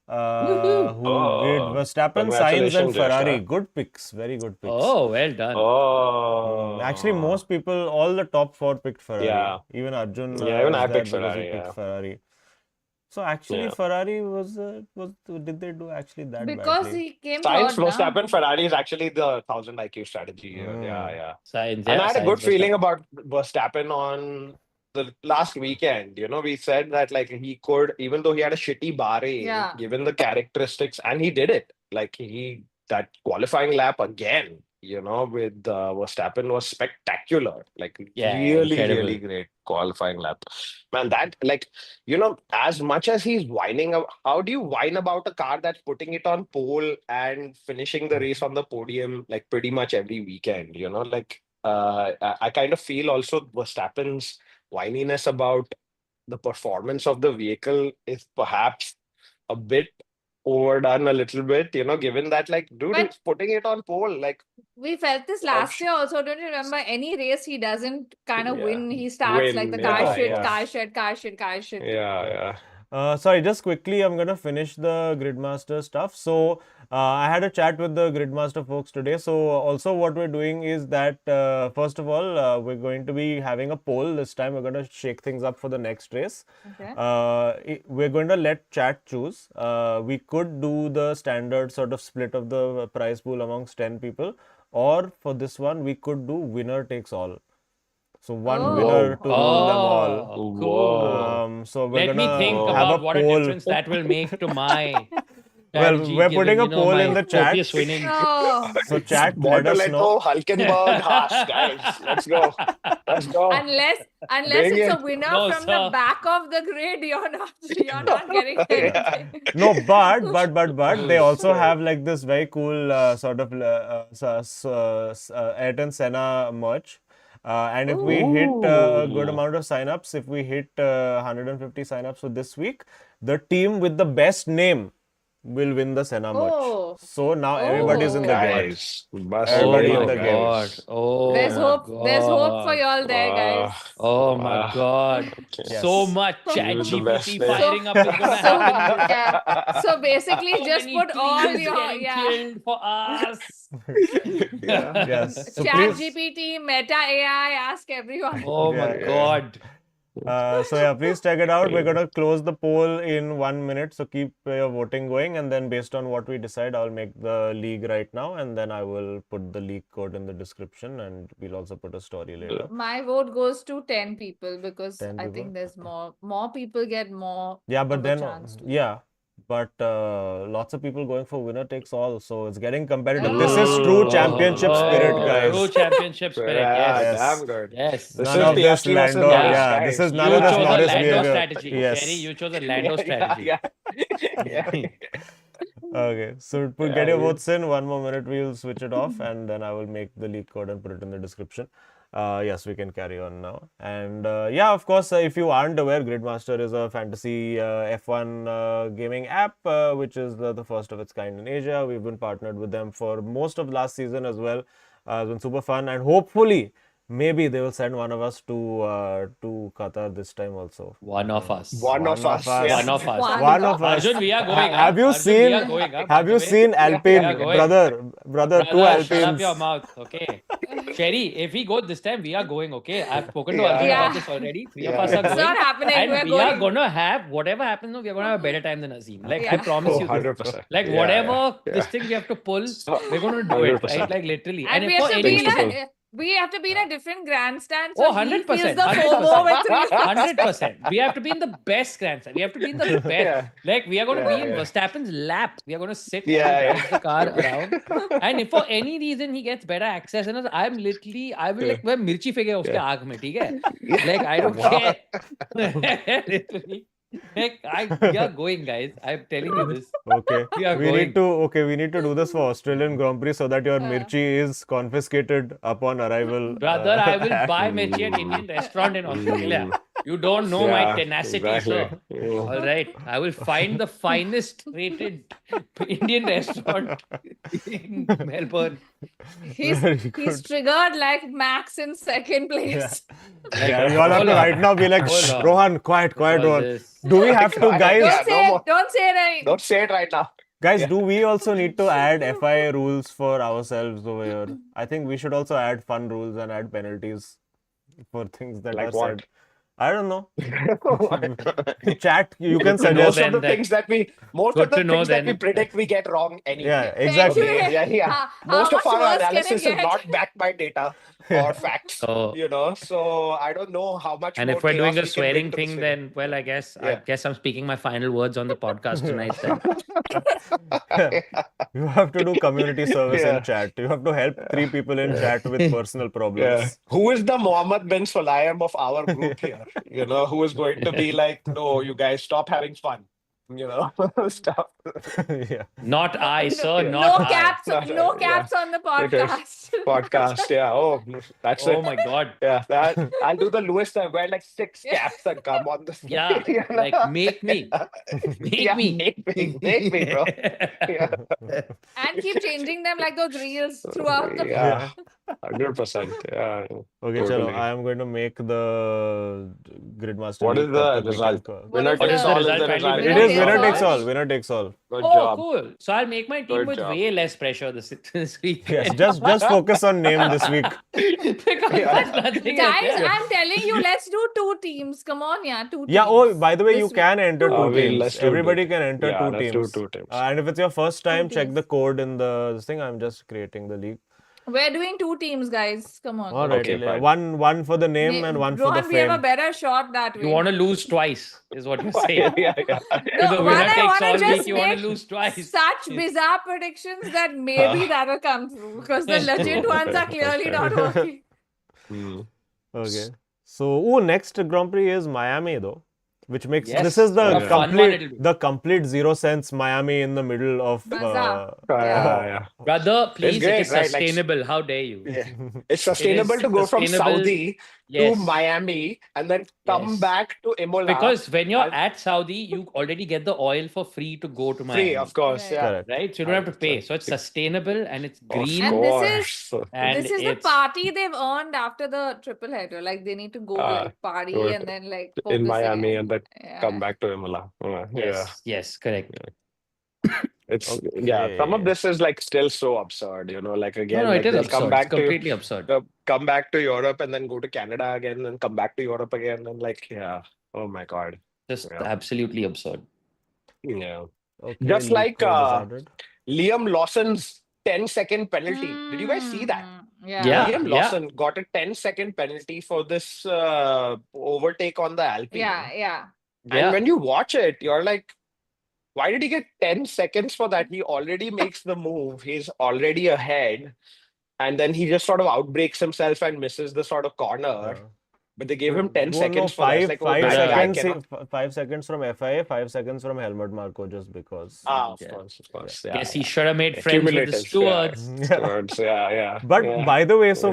Who did
Oh,
Verstappen, Sainz, and
congratulations,
Ferrari.
Yashraj.
Good picks, very good picks.
Oh, well done.
Oh.
Actually, most people, all the top four picked Ferrari.
Yeah.
Even Arjun
Yeah, even
is
I
there
picked
because he
Ferrari,
picked
yeah.
Ferrari. So actually,
Yeah.
Ferrari was did they do actually that
Because
badly?
he came
Sainz,
third now.
Verstappen, Ferrari is actually the 1000 IQ strategy here.
Mm.
Yeah.
Science,
And
yeah,
I had a good
Science
feeling
Verstappen.
about Verstappen on the last weekend. You know, we said that like he could, even though he had a shitty Bahrain,
Yeah.
given the characteristics, and he did it. Like that qualifying lap again, you know, with Verstappen was spectacular. Like
Yeah,
really,
incredible.
really great qualifying lap. Man, that like, you know, as much as he's whining, how do you whine about a car that's putting it on pole and finishing the race on the podium like pretty much every weekend? You know, like I kind of feel also Verstappen's whininess about the performance of the vehicle is perhaps a bit overdone a little bit, you know, given that like, dude,
But-
he's putting it on pole. Like,
We felt this last year also. Don't you remember? Any race he doesn't kind of
Yeah.
win. He starts like
Win,
the car
yeah,
shit,
yeah.
car shit, car shit, car shit.
yeah.
Sorry, just quickly, I'm gonna finish the Gridmaster stuff. So I had a chat with the Gridmaster folks today. So also what we're doing is that first of all, we're going to be having a poll this time. We're gonna shake things up for the next race.
Okay.
We're going to let chat choose. We could do the standard sort of split of the prize pool amongst 10 people, or for this one, we could do winner takes all. So one
Oh.
winner to rule them all.
Oh, cool.
So we're
Let me
gonna
think
have
about
a
what a
poll.
difference that will make to my
Well,
strategy,
we're putting
given,
a poll in
my
the chat.
copious winnings.
No.
So chat, let us know.
Bortoletto, Hulkenberg, Haas, guys. Let's go. Let's go.
Unless
Bring
it's a
it.
winner
No,
from
sir.
the back of the grid, you're not getting anything.
No, but they also have like this very cool sort of Ayrton Senna merch. And if we hit a good
Ooh.
amount of signups, if we hit 150 signups for this week, the team with the best name will win the Senna merch.
Oh.
So now everybody's in the game.
Guys, must
Everybody
win,
in the game.
guys.
Oh,
There's
my
hope. There's hope for
God.
y'all there, guys.
Oh my God.
Yes.
So much chat
Use the best
GPT
name.
firing up is gonna happen.
Yeah. So basically,
So
just
many
put all
teams
your
getting killed for us.
Yes. So
Chat
please,
GPT, Meta AI, ask everyone.
Oh my
Yeah.
God.
So yeah, please check it out. We're gonna close the poll in 1 minute, so keep your voting going, and then based on what we decide, I'll make the league right now, and then I will put the league code in the description, and we'll also put a story later.
My vote goes to 10 people because
10
I
people?
think there's more people get more
Yeah, but
of a
then
chance to.
yeah, but lots of people going for winner takes all, so it's getting competitive. This is true championship spirit, guys.
True championship spirit.
Yeah,
Yes.
damn good.
Yes.
This
None
is
of this
Piastri versus
Lando.
Norris,
Yeah,
guys.
this is
You
none of this
chose a
Norris
Lando
behavior.
strategy.
Yes.
Sherry, you chose a Lando
Yeah,
strategy.
yeah.
Okay, so get your votes in. 1 more minute, we'll switch it off, and then I will make the leak code and put it in the description. Yes, we can carry on now. And yeah, of course, if you aren't aware, GridMaster is a fantasy F1 gaming app, which is the first of its kind in Asia. We've been partnered with them for most of last season as well. It's been super fun, and hopefully, maybe they will send one of us to Qatar this time also.
One of us.
One of us.
One of us.
One of us.
Arjun, we are going up.
Have you
Arjun,
seen?
we are going up,
Have
by
you
the way.
seen Alpine,
We are going.
brother? Two
Brother, shut up
Alpines.
your mouth, okay? Sherry, if we go this time, we are going, okay? I've spoken to
Yeah.
Arjun
Yeah.
about this already. Three of
Yeah.
us are
It's
going.
not happening.
And
We're
we are
going.
gonna have, whatever happens, no, we are gonna have a better time than Azeem. Like, I
Yeah.
promise
Oh,
you this.
100%.
Like,
Yeah,
whatever
yeah.
this thing we have to pull, we're gonna do it,
100%.
right? Like, literally.
And
if
we have
for
to be
any
in
Principle.
a we have to be in a different grandstand,
Oh,
so he feels
100%,
the FOMO with
100%. We have to be in the best grandstand. We have to be in the best.
Yeah.
Like, we are going to be in
Yeah.
Verstappen's lap. We are going to sit
Yeah,
while he
yeah.
drives the car around. And if for any reason he gets better access, and I will like, मैं मिर्ची फेंके उसके आँख में, ठीक है? Like, I don't
Wow.
care. Literally. Like, we are going, guys. I'm telling you this.
Okay,
We are
we
going.
need to do this for Australian Grand Prix so that your mirchi is confiscated upon arrival.
Brother, I will buy mirchi at Indian restaurant in Australia. You don't know my
Yeah,
tenacity,
exactly.
sir.
Yeah.
All right. I will find the finest rated Indian restaurant in Melbourne.
he's
Very
he's
good.
triggered like Max in second place.
Yeah, you all have to right now be like,
Hold
"Shh,
on.
Rohan, quiet,
What
Rohan."
this?
Do we have to,
Don't
guys?
Yeah,
say
no
it.
more.
Don't say it.
Don't say it right now.
Guys,
Yeah.
do we also need to add FIA rules for ourselves over here? I think we should also add fun rules and add penalties for things that
Like
are
what?
said. I don't know. Chat, you can
Good to know
suggest.
Most
then
of the
that-
things that we
Good to know
that we
then.
predict we get wrong anyway.
Yeah, exactly.
Anyway,
Yeah.
how
Most of
much
our
worse can it
analysis is
get?
not backed by data or facts.
So,
So I don't know how much.
and
more
if we're doing
chaos
a
we can
swearing
bring to this
thing,
video.
then, well, I guess
Yeah.
I'm speaking my final words on the podcast tonight then.
You have to do community service
Yeah.
in chat. You have to help 3 people in chat with personal problems.
Yeah. Who is the Mohammed bin Sulayem of our group here? Who is going to be like, no, you guys stop having fun. Stop.
Yeah.
Not I, sir,
No
not I.
caps.
Not
No
I,
caps on the
It is.
podcast.
Podcast. Yeah. Oh, that's
Oh
it.
my God.
Yeah. I'll do the Lewis. I wear like 6 caps and come on the
Yeah, like make me. Make
Yeah,
me.
make me, bro. Yeah.
And keep changing them like those reels throughout the
Yeah. 100%. Yeah.
Okay, chalo,
Totally.
I am going to make the Gridmaster.
What
league
is the
तब तक we
result?
can call.
Winner
is
takes
the
all
result?
is the result.
It
Winner
is
takes
winner
all.
takes all. Winner takes all.
Good
Oh,
job.
cool. So I'll make my team
Good
with
job.
way less pressure this week.
Yes, just focus on name this week.
Because
Yeah.
there's nothing
Guys,
else.
I'm telling you, let's do 2 teams. Come on, yeah, 2 teams.
Yeah. Oh, by the way, you
This
can enter
Oh,
2
let's
teams.
do
Everybody
two.
can enter
Yeah,
2
let's do
teams.
2 teams.
And if it's your first time, check
teams.
the code in the thing. I'm just creating the league.
We're doing 2 teams, guys. Come on.
All right.
Okay, fine.
One for the name and one for the
Rohan, we have a
fame.
better shot that way.
You want to lose twice, is what you're saying.
Yeah.
With the
No,
winner
one, I
takes
want
all
to
week,
just
you want to
make
lose twice.
such bizarre predictions that maybe that'll come through because the legit ones are clearly not working.
Okay. So, next Grand Prix is Miami though, which makes
Yes,
this is the
what a fun one it'll be.
complete 0 sense Miami in the middle of.
Bazaar.
Yeah.
Brother, please,
great,
it is
right? Like-
sustainable. How dare you?
Yeah. It's sustainable
is
to go from
sustainable.
Saudi
Yes.
to Miami and then come
Yes.
back to Imola.
Because when you're
I'll-
at Saudi, you already get the oil for free to go to Miami.
free, of course.
Right.
Yeah.
Correct.
Right? So you don't have to pay. So it's sustainable and it's green.
And this
course.
And
this is the
it's
party they've earned after the triple header. Like they need to go like party
do it
and then like
in
focus
Miami
again.
and then
Yeah.
come back to Imola. Yeah.
Yes, correct.
It's yeah. Some of
Okay.
this is like still so absurd, like
No,
again,
no, it
like
is
they'll come
absurd. It's
back to
completely absurd.
come back to Europe and then go to Canada again and come back to Europe again and like yeah. Oh my God.
Just
Yeah.
absolutely absurd.
Yeah.
Okay,
Just
leak
like
code is added.
Liam Lawson's 10-second penalty. Did you guys see that?
Yeah.
Liam
Yeah.
Lawson got a 10-second penalty for this overtake on the Alpine.
Yeah.
And
Yeah.
when you watch it, you're like, why did he get 10 seconds for that? He already makes the move. He's already ahead. And then he just sort of outbreaks himself and misses the sort of corner.
Yeah.
But they gave him 10
No, no,
seconds for that. It's like, oh,
Should
that guy
have-
cannot.
5 seconds from FIA, 5 seconds from Helmut Marko, just because.
Of
Yeah.
course, of course. Yeah,
Guess he should have made friends with the
Cumulative,
stewards.
Yeah.
Stewards, yeah.
But
yeah.
by the way, so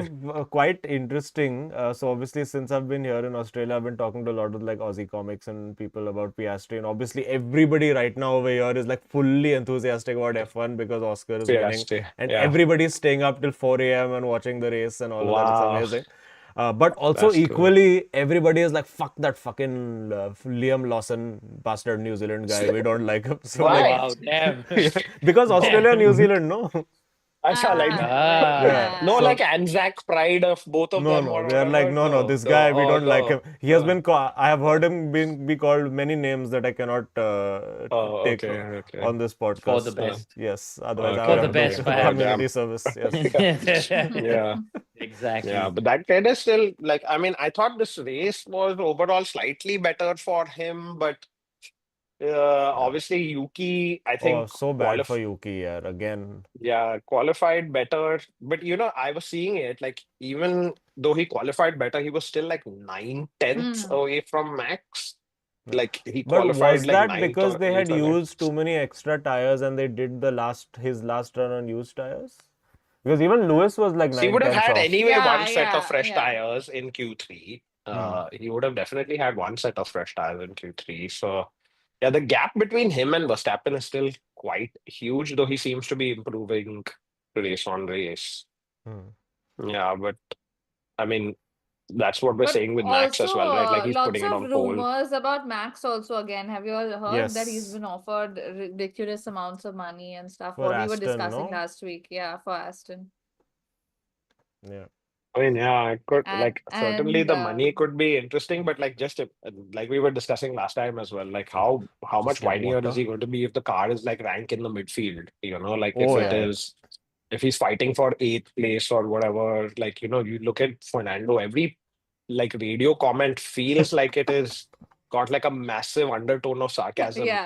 quite interesting. So obviously, since I've been here in Australia, I've been talking to a lot of like Aussie comics and people about Piastri, and obviously everybody right now over here is like fully enthusiastic about F1 because Oscar is winning,
Piastri,
and
yeah.
everybody's staying up till 4 a.m. and watching the race and all of that. It's
Wow.
amazing. But also
That's true.
equally, everybody is like, fuck that fucking Liam Lawson bastard New Zealand guy. We don't like him. So
Why?
like,
Wow, damn.
because Australia, New Zealand, no.
I saw like
Ah.
no,
So-
like Anzac pride of both of them.
No,
or
they're like,
whatever.
no, this guy, we don't like
no.
him. He has been, I have heard him be called many names that I cannot take
okay.
on this podcast.
For the best.
Yes, otherwise I
For
will
the
have
best,
to do
man.
community service. Yes.
Yeah,
Exactly.
yeah, but that kid is still like, I mean, I thought this race was overall slightly better for him, but obviously Yuki, I
Oh,
think
so bad for Yuki, yeah, again.
yeah, qualified better. But I was seeing it like even though he qualified better, he was still like 9/10 away from Max. Like he
But
qualified
was
like
that
ninth
because
or
they had
eighth or ninth.
used too many extra tires and they did his last run on used tires? Because even Lewis was like
So he would have
9/10
had
off.
anyway
Yeah,
one set of
yeah,
fresh
yeah.
tires in Q3. He would have definitely had one set of fresh tires in Q3. So yeah, the gap between him and Verstappen is still quite huge, though he seems to be improving race on race. Yeah, but I mean, that's what we're
But
saying with Max as well, right? Like he's
lots
putting it
of
on pole.
rumors about Max also again. Have you all heard that he's
Yes.
been offered ridiculous amounts of money and stuff?
For
What we were
Aston,
discussing
no?
last week. Yeah, for Aston.
Yeah.
I mean, yeah, it could
And-
like certainly the
and,
money could be interesting, but like just like we were discussing last time as well, like how much
get
whinier is
water.
he going to be if the car is like rank in the midfield? Like
Oh,
if it
yeah.
is, if he's fighting for 8th place or whatever, like you look at Fernando, every like radio comment feels like it is got like a massive undertone of sarcasm.
Yeah.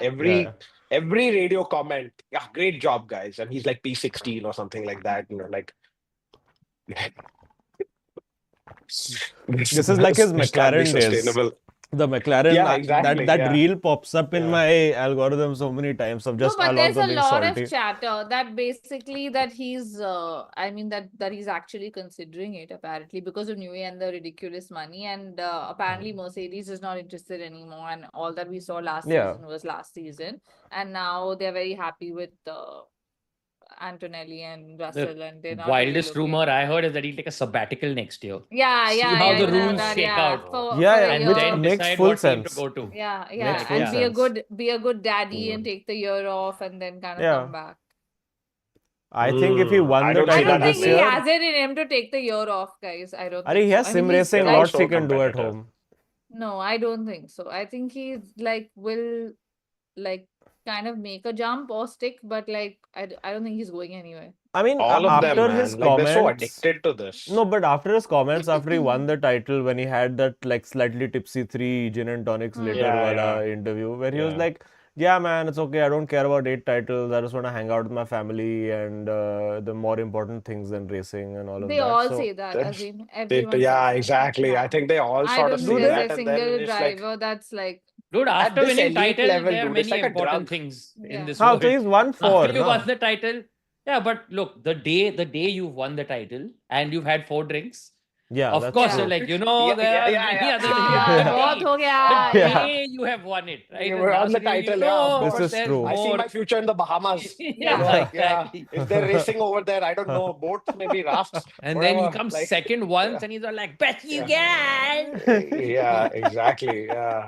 Every radio comment, yeah, great job, guys, and he's like P16 or something like that. Like.
This is like his
This can't be
McLaren days.
sustainable.
The McLaren,
Yeah, exactly,
that
yeah.
reel pops up in
Yeah.
my algorithm so many times of
No,
just
but there's
Alonso
a
being
lot
salty.
of chatter that basically that he's I mean that he's actually considering it apparently because of Newey and the ridiculous money, and apparently Mercedes is not interested anymore, and all that we saw last
Yeah.
season was last season, and now they're very happy with Antonelli and Russell, and they're not really
Wildest
looking.
rumor I heard is that he'll take a sabbatical next year.
Yeah,
See
yeah,
how
yeah,
the
you know
rules
that,
shake
yeah,
out.
for
Yeah,
a
yeah,
And
which
year.
then
makes
decide
full
what team
sense.
to go to.
Yeah,
Makes
yeah,
full
and be a
sense.
good daddy and take the year off and then kind of
Yeah.
come back.
I think if he won
I
the
don't see
I
title
don't
that
think
this
he
year,
has it in him to take the year off, guys. I don't
Are
think
he
so.
has
I
sim
mean, he's
racing,
They're
like,
lots he
also
can do at
competitive.
home.
no, I don't think so. I think he like will like kind of make a jump or stick, but like I don't think he's going anywhere.
I mean,
All of them,
after
man.
his
Like they're so
comments,
addicted to this.
no, but after his comments, after he won the title, when he had that like slightly tipsy 3 gin and tonics later
Yeah,
wala
yeah.
interview, where he was
Yeah.
like, yeah, man, it's okay. I don't care about 8 titles. I just want to hang out with my family and the more important things than racing and all of
They
that.
all
So,
say that,
That's-
Azeem. Everyone
yeah,
says that.
exactly. I
Yeah.
think they all
I
sort
don't
of
think
say
there's
that,
a
and then
single
it's like
driver that's like,
Dude, after
this
winning
elite
title,
level,
there are
dude, it's
many
like a
important
drug.
things
Yeah.
in this
so
world.
he's won 4,
After you
no?
won the title, yeah, but look, the day you've won the title and you've had 4 drinks,
Yeah,
of
that's
course,
true.
you're like,
Yeah,
there are
yeah,
many
yeah.
other
ah,
things.
बहुत हो गया.
The
Yeah.
day you have won it, right?
We're on the
Now suddenly
title, yeah, of
This
course.
is
there's
true.
I see
more.
my future in the Bahamas.
Yeah,
Like,
exactly.
if they're racing over there, I don't know, boats, maybe rafts,
And then he
whatever.
comes
Like,
second once
yeah.
and he's all like, bet you
Yeah.
can.
Yeah, exactly. Yeah.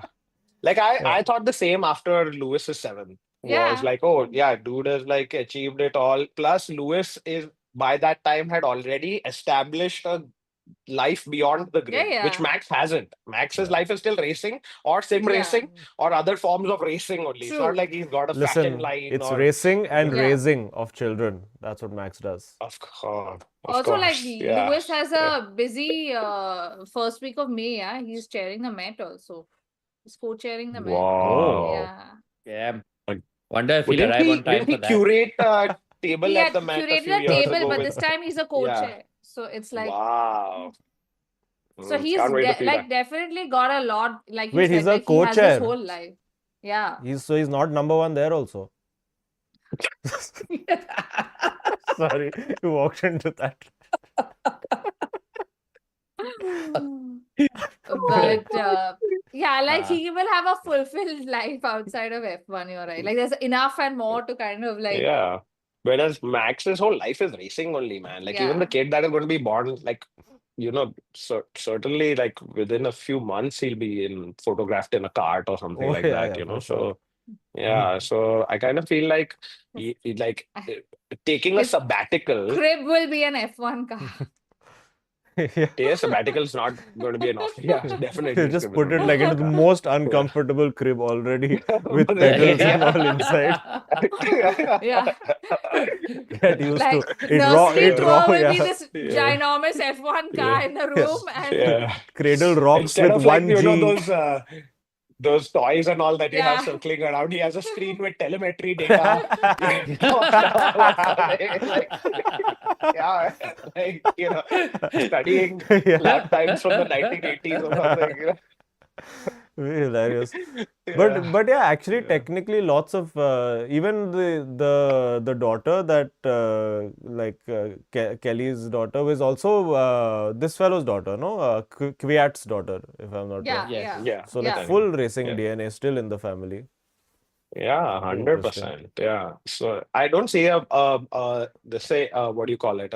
Like I thought the same after Lewis's 7th. was
Yeah.
like, oh yeah, dude has like achieved it all. Plus, Lewis is by that time had already established a life beyond the
Yeah,
grid, which
yeah.
Max hasn't. Max's
Yeah.
life is still racing or sim
Yeah.
racing or other forms of racing only. It's not
True.
like he's got a fashion
Listen,
line
it's
or
racing and
Yeah.
raising of children. That's what Max does.
of
Also, like
course, yeah.
Lewis has
Yeah.
a busy first week of May. Yeah, he's chairing the Met also. He's co-chairing the Met.
Oh.
Wow.
Yeah.
Yeah.
Like,
Wonder if
well,
he'll arrive on time
didn't
for
he
that.
curate a
He
table at
had
the Met a
curated
few
a
years
table,
ago
but
with
this time he's a
yeah.
co-chair. So it's like,
Wow.
so he's
Can't wait to see that.
like definitely got a lot, like you
Wait, he's
said,
a
like he has this
co-chair.
whole life. Yeah.
He's not number one there also. Sorry, you walked into that.
But yeah, like
Ah.
he will have a fulfilled life outside of F1, you're right. Like there's enough and more to kind of like,
Yeah. Whereas Max's whole life is racing only, man. Like even
yeah.
the kid that is going to be born, like certainly like within a few months he'll be photographed in a cart or something
Oh
like
yeah,
that,
yeah, for sure.
So yeah, so I kind of feel like taking a
His
sabbatical.
crib will be an F1 car.
Yeah.
A sabbatical is not going to be enough. Yeah, definitely.
They just put it like into the most uncomfortable crib already with
But
pedals
yeah.
and all inside.
Yeah.
Get used
Like
to it.
nursery tour will be
Yeah.
this ginormous F1 car in the room and
Yeah.
Cradle rocks
Instead
with
of like
1G.
those toys and all that you have
yeah.
circling around, he has a screen with telemetry data. Yeah, like studying lap times from the 1980s or something.
Hilarious.
Yeah.
But yeah, actually, technically, lots of even the daughter that Kelly's daughter was also this fellow's daughter, no, Kvyat's daughter, if I'm not
Yeah,
wrong.
Yes.
yeah.
Yeah.
So like
Yeah.
full racing
Yeah.
DNA still in the family.
Yeah,
Very interesting.
100%. Yeah. So I don't see what do you call it?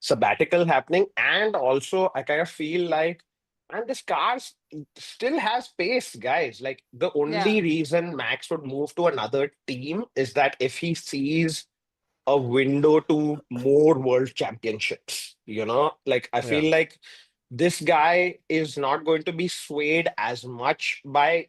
Sabbatical happening. And also I kind of feel like, man, this still has pace, guys. Like the only
Yeah.
reason Max would move to another team is that if he sees a window to more world championships, like I feel
Yeah.
like this guy is not going to be swayed as much by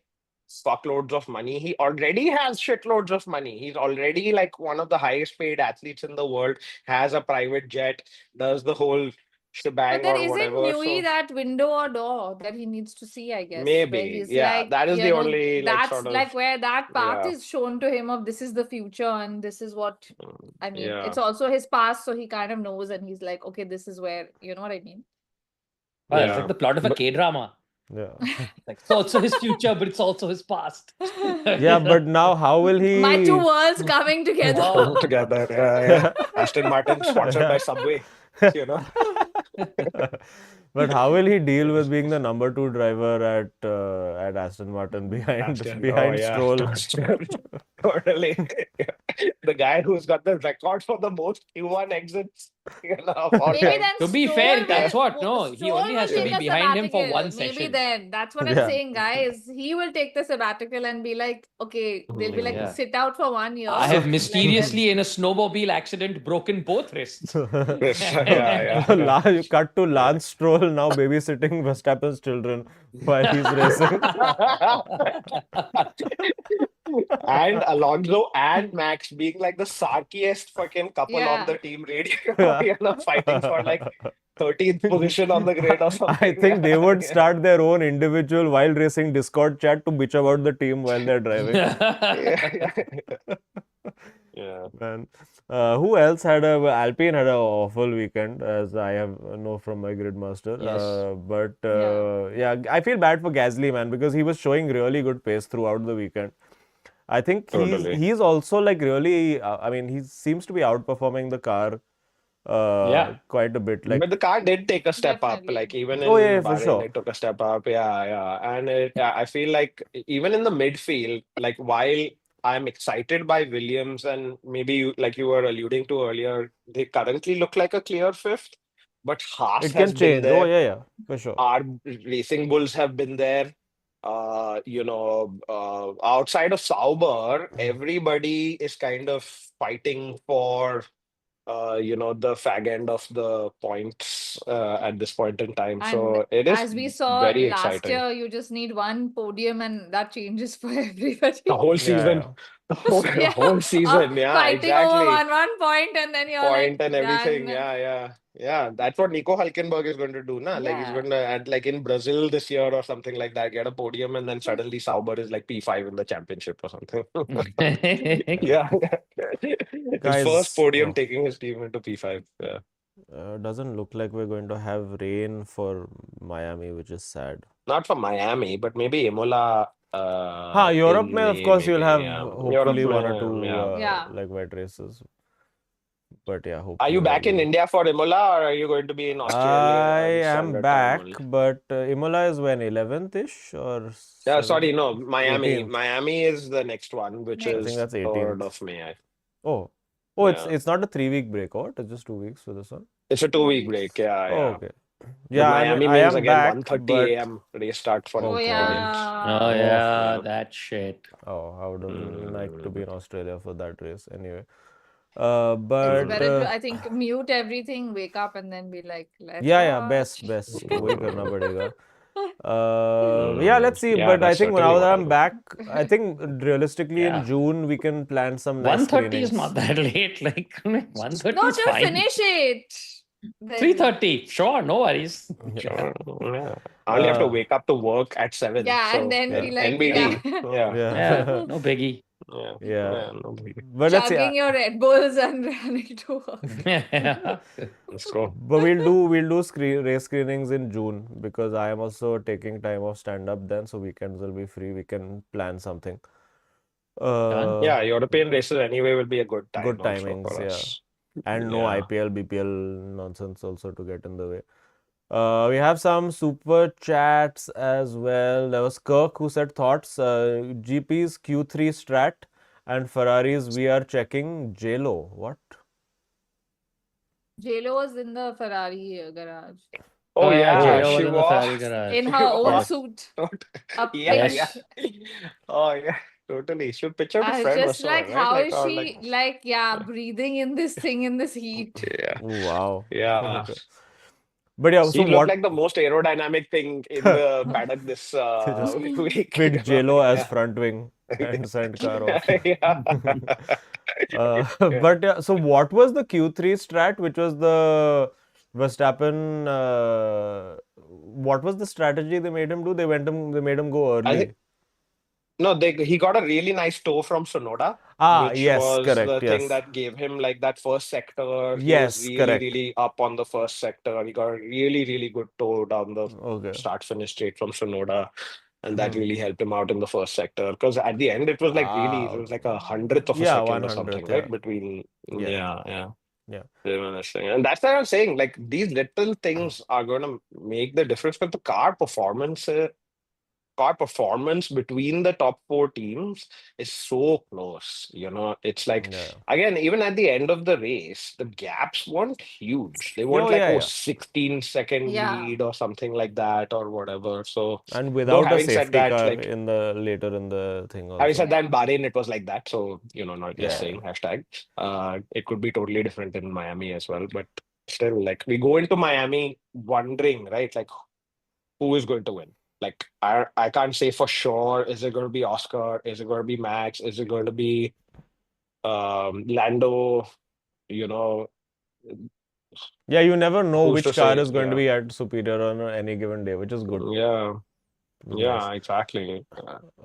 fuckloads of money. He already has shitloads of money. He's already like one of the highest paid athletes in the world, has a private jet, does the whole
But
shebang
there
or
isn't
whatever.
Nui
So
that window or door that he needs to see, I guess, where
maybe,
he's
yeah,
like,
that is the only like
that's
sort of,
like where that path
yeah,
is shown to him of this is the future and this is what, I mean,
yeah,
it's also his past, so he kind of knows and he's like, okay, this is where, you know what I mean?
Oh, it's like
yeah.
the plot of a
But
K-drama.
Yeah.
Like it's also his future, but it's also his past.
Yeah, but now how will he?
My two worlds coming together.
Wow.
together, yeah. Aston Martin sponsored by Subway, you know.
But how will he deal with being the number 2 driver at Aston Martin behind
Oh yeah,
Stroll?
totally. The guy who's got the record for the most Q1 exits, of all
Maybe
time.
then
To be
Stroll
fair, that's
will-
what. No, he
Stroll
only
will
has to
take
be
a
behind him for one
sabbatical. Maybe
session.
then. That's what I'm
Yeah.
saying, guys. He will take the sabbatical and be like, okay, they'll be like,
Yeah.
sit out for 1 year.
I have
Like,
mysteriously, in a snowmobile accident, broken both wrists.
Yeah.
You cut to Lance Stroll now babysitting Verstappen's children while he's racing.
And Alonso and Max being like the sarkiest fucking couple on
Yeah.
the team radio, fighting for like 13th position on the grid or something.
I think they would start their own individual wild racing Discord chat to bitch about the team while they're driving.
Yeah.
Man, who else had Alpine had an awful weekend, as I have know from my GridMaster.
Yes.
But yeah, I feel bad for Gasly, man, because he was showing really good pace throughout the weekend. I think
Totally.
he's also like really. I mean, he seems to be outperforming the car.
Yeah.
Quite a bit. Like,
But the car did take a step up.
Definitely.
Like even
oh
in
yeah, for
Bahrain,
sure.
it took a step up. Yeah. And I feel like even in the midfield, like while I'm excited by Williams and maybe like you were alluding to earlier, they currently look like a clear fifth. But Haas
It
has
can
been
change. Oh
there.
yeah, for sure.
Our Racing Bulls have been there. outside of Sauber, everybody is kind of fighting for the fag end of the points at this point in time.
And
So it is
as we saw
very
last
exciting.
year, you just need one podium and that changes for everybody.
The whole
Yeah,
season,
yeah.
the whole,
Yeah,
whole season, yeah,
fighting over
exactly.
one point, and then you're like
Point and everything,
done.
yeah. That's what Nico Hulkenberg is going to do, na? Like he's
Yeah.
going to add like in Brazil this year or something like that, get a podium, and then suddenly Sauber is like P5 in the championship or something. Yeah, his first
Guys,
podium taking his team into P5. Yeah.
doesn't look like we're going to have rain for Miami, which is sad.
Not for Miami, but maybe Imola.
Europe
In
mein, of
May,
course, you'll
maybe.
have
Yeah. Europe,
hopefully one or two
yeah.
Yeah.
like wet races. But yeah,
Are
hopefully
you back
that'll
in
be.
India for Imola, or are you going to be in
I
Australia
am
standard time
back,
only?
but Imola is when 11th-ish or
Yeah,
7th?
sorry, no, Miami.
18th.
Miami is the next one, which
I
Next.
think
is
that's
3rd
18th.
of May.
Oh,
Yeah.
it's not a 3-week break, or it's just 2 weeks for this one.
It's a 2 week
weeks.
break. Yeah,
Oh,
yeah.
okay.
But
Yeah, I mean,
Miami
I
means
am
again
back,
1:30
but
a.m. race start for
Oh,
Oh
Italians.
yeah.
Oh,
Oh,
yeah,
yeah.
that shit.
oh, I would have liked to be in
Mm.
Australia for that race anyway.
It's
But
better to, I think, mute everything, wake up, and then be like, let's
yeah,
watch.
best वही करना पड़ेगा. Yeah, let's see.
Yeah,
But I
that's
think
certainly
now
what
that
I'll
I'm
do.
back, I think realistically in
Yeah.
June we can plan some nice
1:30 is
screenings.
not that late. Like 1:30
No,
is
just
fine.
finish it. Then
3:30, sure, no worries.
Sure. Yeah. I only have to wake up to work at 7.
yeah,
So
and then
yeah.
be like,
NBD.
yeah,
Yeah.
Yeah, no biggie.
Yeah.
Yeah.
Yeah, no biggie.
But let's see.
chugging your Red Bulls and running to work.
Yeah.
Let's go.
But we'll do race screenings in June because I am also taking time off stand up then, so weekends will be free. We can plan something.
Done.
Yeah, European races anyway will be a good time
Good
also
timings,
for
yeah.
us.
And no
Yeah.
IPL, BPL nonsense also to get in the way. We have some super chats as well. There was Kirk who said thoughts. GP's Q3 strat and Ferrari's we are checking JLo. What?
JLo was in the Ferrari garage
Oh
yeah,
yeah,
J-Lo was
she
in the Ferrari
was.
garage.
in
She
her own
was.
suit.
Yeah,
pink.
yeah. Oh yeah, totally. She pictured
I
her
was
friend
just
Vassar,
like,
right?
how
Like,
is
or
she like, yeah, breathing in this thing in this heat?
yeah,
Ooh, wow.
yeah.
Okay. But yeah, so
She looked
what?
like the most aerodynamic thing in the paddock this
They just
week.
picked JLo as
Yeah.
front wing and sent car off.
Yeah.
But yeah, so what was the Q3 strat, which was the Verstappen? What was the strategy they made him do? They made him go
I
early.
think no, he got a really nice tow from Sonoda, which
Yes,
was the
correct.
thing
Yes,
that gave him like that first sector. He was
yes,
really,
correct.
really up on the first sector. He got a really, really good tow down the
Okay.
start finish straight from Sonoda. And that really helped him out in the first sector. Because at the end, it was like really, it was like 100th of a
Yeah,
second or
100th,
something,
yeah.
right? Between,
Yeah.
yeah.
Yeah.
And that's why I'm saying, like, these little things are going to make the difference. But the car performance between the top 4 teams is so close. It's like,
Yeah.
again, even at the end of the race, the gaps weren't huge. They weren't
Oh,
like,
yeah, yeah.
16-second
Yeah.
lead or something like that or whatever. So,
And
though
without a
having said
safety
that,
car
like,
in the later in the thing also.
having said that, in Bahrain, it was like that. So, not just
Yeah.
saying hashtag. It could be totally different in Miami as well. But still, like, we go into Miami wondering, right? Like, who is going to win? Like, I can't say for sure. Is it going to be Oscar? Is it going to be Max? Is it going to be Lando? You know,
Yeah, you never know
who's to
which car
say?
is going to
Yeah.
be at superior on any given day, which is good.
Yeah.
Nice.
Yeah, exactly.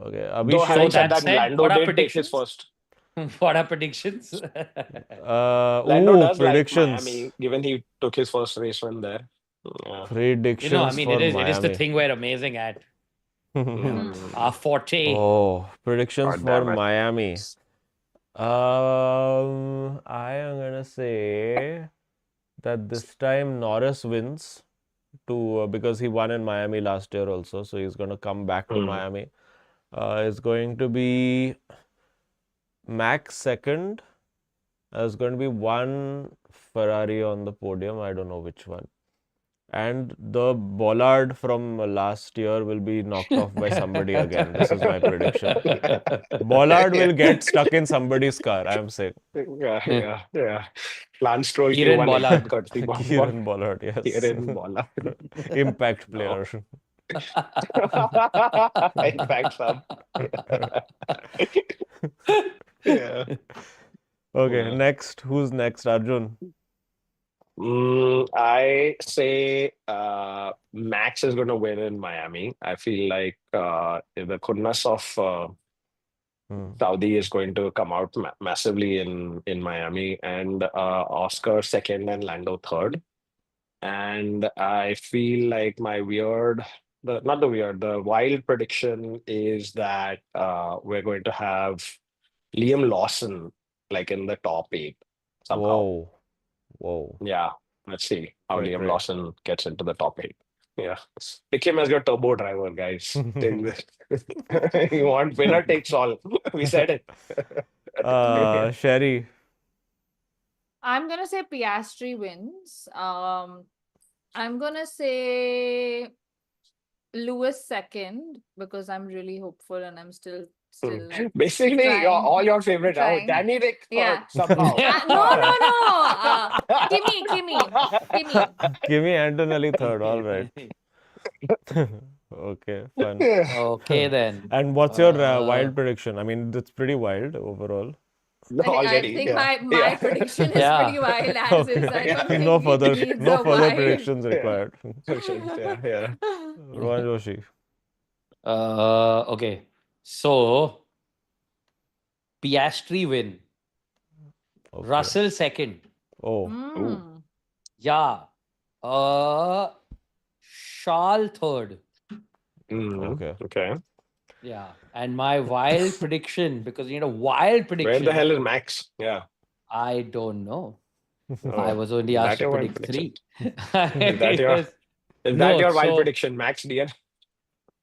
Okay.
Though
Abhishek.
having said
that
that,
said,
Lando
what are
did take his
predictions?
first.
What are predictions?
Lando does like
predictions.
Miami, given he took his first race win there. Yeah.
Predictions
I mean,
for
it is the
Miami.
thing we're amazing at.
Mm.
Our forte.
Oh, predictions
God
for
damn it.
Miami. I am gonna say that this time Norris wins because he won in Miami last year also, so he's gonna come back to Miami. It's going to be Max second. There's going to be one Ferrari on the podium. I don't know which one. And the bollard from last year will be knocked off by somebody again. This is my prediction. Bollard will get stuck in somebody's car, I'm saying.
Yeah. Lance Stroll
Kieran
Q1
Bollard.
exit courtesy Bon Bon.
Kieran Bollard, yes.
Kieran Bollard.
Impact
No.
player.
Impact sub. Yeah.
Okay,
Yeah.
next. Who's next? Arjun?
I say Max is going to win in Miami. I feel like the goodness of Saudi is going to come out massively in Miami, and Oscar second and Lando third. And I feel like the wild prediction is that we're going to have Liam Lawson like in the top 8 somehow.
Whoa.
Yeah, let's see how
Right,
Liam
right.
Lawson gets into the top 8. Yeah, pick him as your turbo driver, guys. Take this. You want winner takes all. We said it.
Sherry.
I'm gonna say Piastri wins. I'm gonna say Lewis second because I'm really hopeful and I'm still
Basically,
trying-
all your favorite. Oh,
trying.
Danny Rick
Yeah.
somehow.
No. Kimi.
Kimi Antonelli third. All right. Okay, fun.
Okay, then.
And what's your wild prediction? I mean, it's pretty wild overall.
Already,
I think
yeah.
my prediction is
Yeah.
pretty wild as is. I don't think
No
he
further,
needs
no
a
further
wild.
predictions required.
Yeah.
Rohan Joshi.
Okay. So, Piastri win.
Okay.
Russell second.
Oh,
Mm.
Yeah. Charles third.
okay.
Yeah. And my wild prediction, because you know, wild
Where
prediction.
the hell is Max? Yeah.
I don't know.
Oh,
I was only
is
asked
that
to
your wild
predict 3.
prediction? Is that your-
Yes.
Is
No,
that your wild
so-
prediction, Max DN?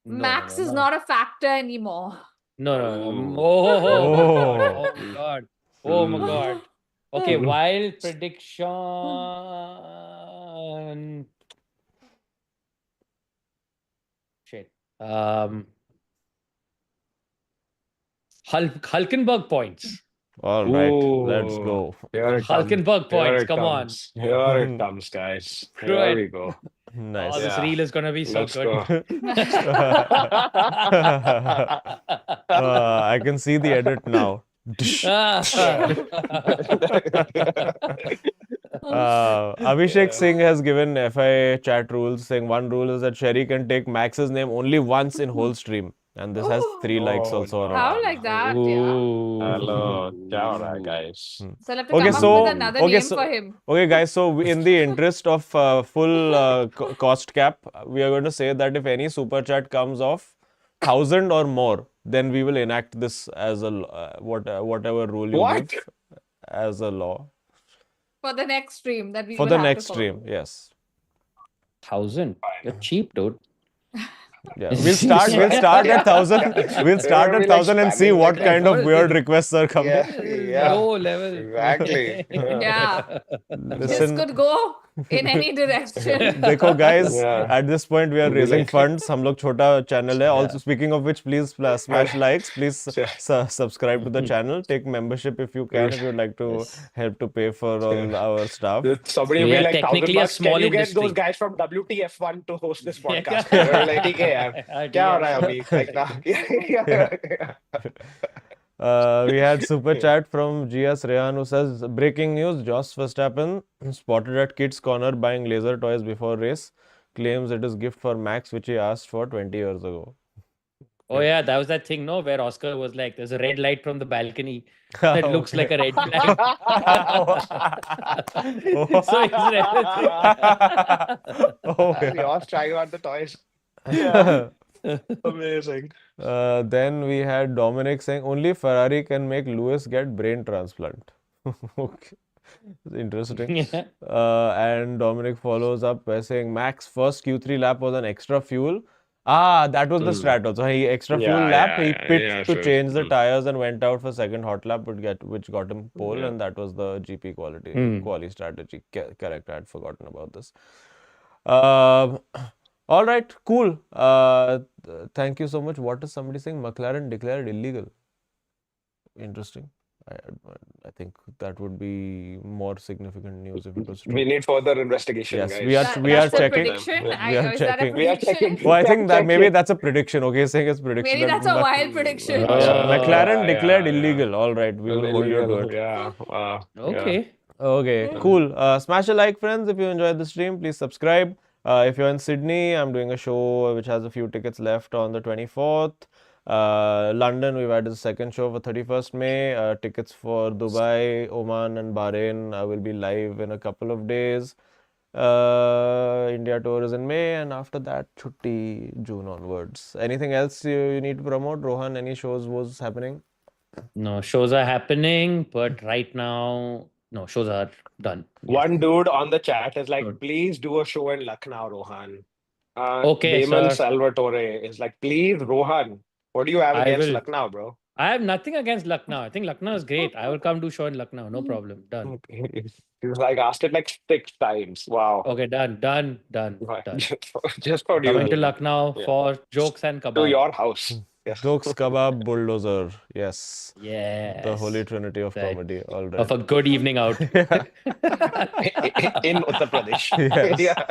Max is not a factor anymore.
No.
Ooh.
Oh
Oh.
my god. Oh my god. Okay,
Mm.
wild prediction. Shit. Hulkenberg points.
All right, let's go.
Here it comes.
Hulkenberg points.
Here it
Come on.
comes. Here it comes, guys.
Screw
Here
it.
we go.
Nice.
Oh, this
Yeah.
reel is gonna be so
Let's
good.
go.
I can see the edit now. Abhishek Singh has given FI chat rules saying one rule is that Sherry can take Max's name only once in whole stream. And this has 3 likes
Oh,
also.
no.
How like that? Yeah.
Hello. Kya ho raha hai, guys?
So I'll have to
Okay,
come
so-
up with another
okay,
name
so-
for him.
Okay, guys, so in the interest of full cost cap, we are going to say that if any super chat comes off 1,000 or more, then we will enact this as a whatever rule you
What?
give as a law
For the next stream that we
for
will
the
have to
next
follow.
stream. Yes.
1,000. You're cheap, dude.
Yeah, we'll start at 1,000. We'll start
We'll
at
be, like,
1,000 and see
spamming
what
like
kind of
that.
weird requests are coming.
Yeah.
Low level.
Exactly.
Yeah. This
Listen,
could go in any direction.
देखो guys,
Yeah.
at this point we are
We'll be
raising
like-
funds. हम लोग छोटा channel है. Also
Yeah.
speaking of which, please smash likes. Please
Yeah.
subscribe to the channel. Take membership if you can. If you'd like to
Yes.
help to pay for all our stuff.
Somebody will
We
be
are
like,
technically a
$1,000 bucks. Can
small
you get
industry.
those guys from WTF1 to host this podcast? We're like, ठीक है यार. क्या हो रहा है अभी? Like,
We had super chat from GS Rehan who says, breaking news, Jos Verstappen spotted at Kids Corner buying laser toys before race. Claims it is gift for Max which he asked for 20 years ago.
Oh yeah, that was that thing, no, where Oscar was like, "There's a red light from the balcony that looks like a red flag." So he's referencing.
Okay.
Yours trying out the toys. Yeah. Amazing.
Then we had Dominic saying only Ferrari can make Lewis get brain transplant. Okay. Interesting.
Yeah.
And Dominic follows up by saying Max first Q3 lap was an extra fuel. That was the strat also. He extra fuel lap, he pit to change the tires and went out for second hot lap, which got him pole, and that was the GP quali strategy. Correct, I had forgotten about this. All right, cool. Thank you so much. What is somebody saying? McLaren declared illegal. Interesting. I think that would be more significant news if it was
We
true.
need further investigation,
Yes,
guys.
we are
That,
we are
that's a
checking.
prediction.
We are
Is that a
checking.
We are
prediction?
checking.
Oh, I think that maybe
checking.
that's a prediction. Okay, you're saying it's prediction.
Maybe
that
that's a
Mc-
wild prediction.
Yeah,
Oh.
McLaren
Yeah,
declared
yeah.
illegal. All right, we will hold you to
Illegal.
it.
Yeah. Yeah.
Okay.
Okay, cool. Smash a like, friends, if you enjoyed the stream. Please subscribe. If you're in Sydney, I'm doing a show which has a few tickets left on the 24th. London, we've added a second show for 31st May. Tickets for Dubai, Oman, and Bahrain will be live in a couple of days. India tour is in May, and after that, Chutti June onwards. Anything else you need to promote? Rohan, any shows was happening?
No, shows are happening, but right now, no, shows are done.
One dude on the chat is like,
Good.
please do a show in Lucknow, Rohan.
Okay,
Damon
sir.
Salvatore is like, please, Rohan, what do you have
I
against
will.
Lucknow, bro?
I have nothing against Lucknow. I think Lucknow is great. I will come do show in Lucknow. No problem. Done.
He was like, asked it like 6 times. Wow.
Okay, done.
Just for you.
Coming to
dude.
Lucknow
Yeah.
for jokes and
To
kebab.
your house. Yes.
Jokes, kebab, bulldozer. Yes.
Yes.
The holy trinity of
Right.
comedy. All right.
Of a good evening out.
In Uttar Pradesh.
Yes.
Yeah.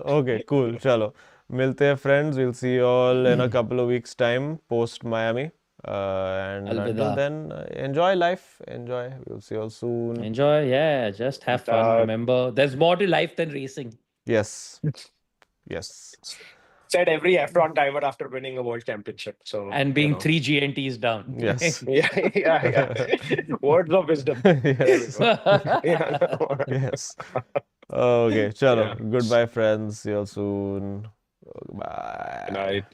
Okay, cool. Chalo. Milte hai, friends. We'll see you all in a couple of weeks' time post Miami. And until
Alvida.
then, enjoy life. Enjoy. We'll see you all soon.
Enjoy. Yeah, just have fun. Remember, there's more to life than racing.
Yes. Yes.
Said every F1 driver after winning a world championship. So
And being 3 GNTs down.
Yes.
Yeah. Words of wisdom.
Yes.
Yeah.
Yes. Okay. Chalo.
Yeah.
Goodbye, friends. See you all soon. Bye.
Good night.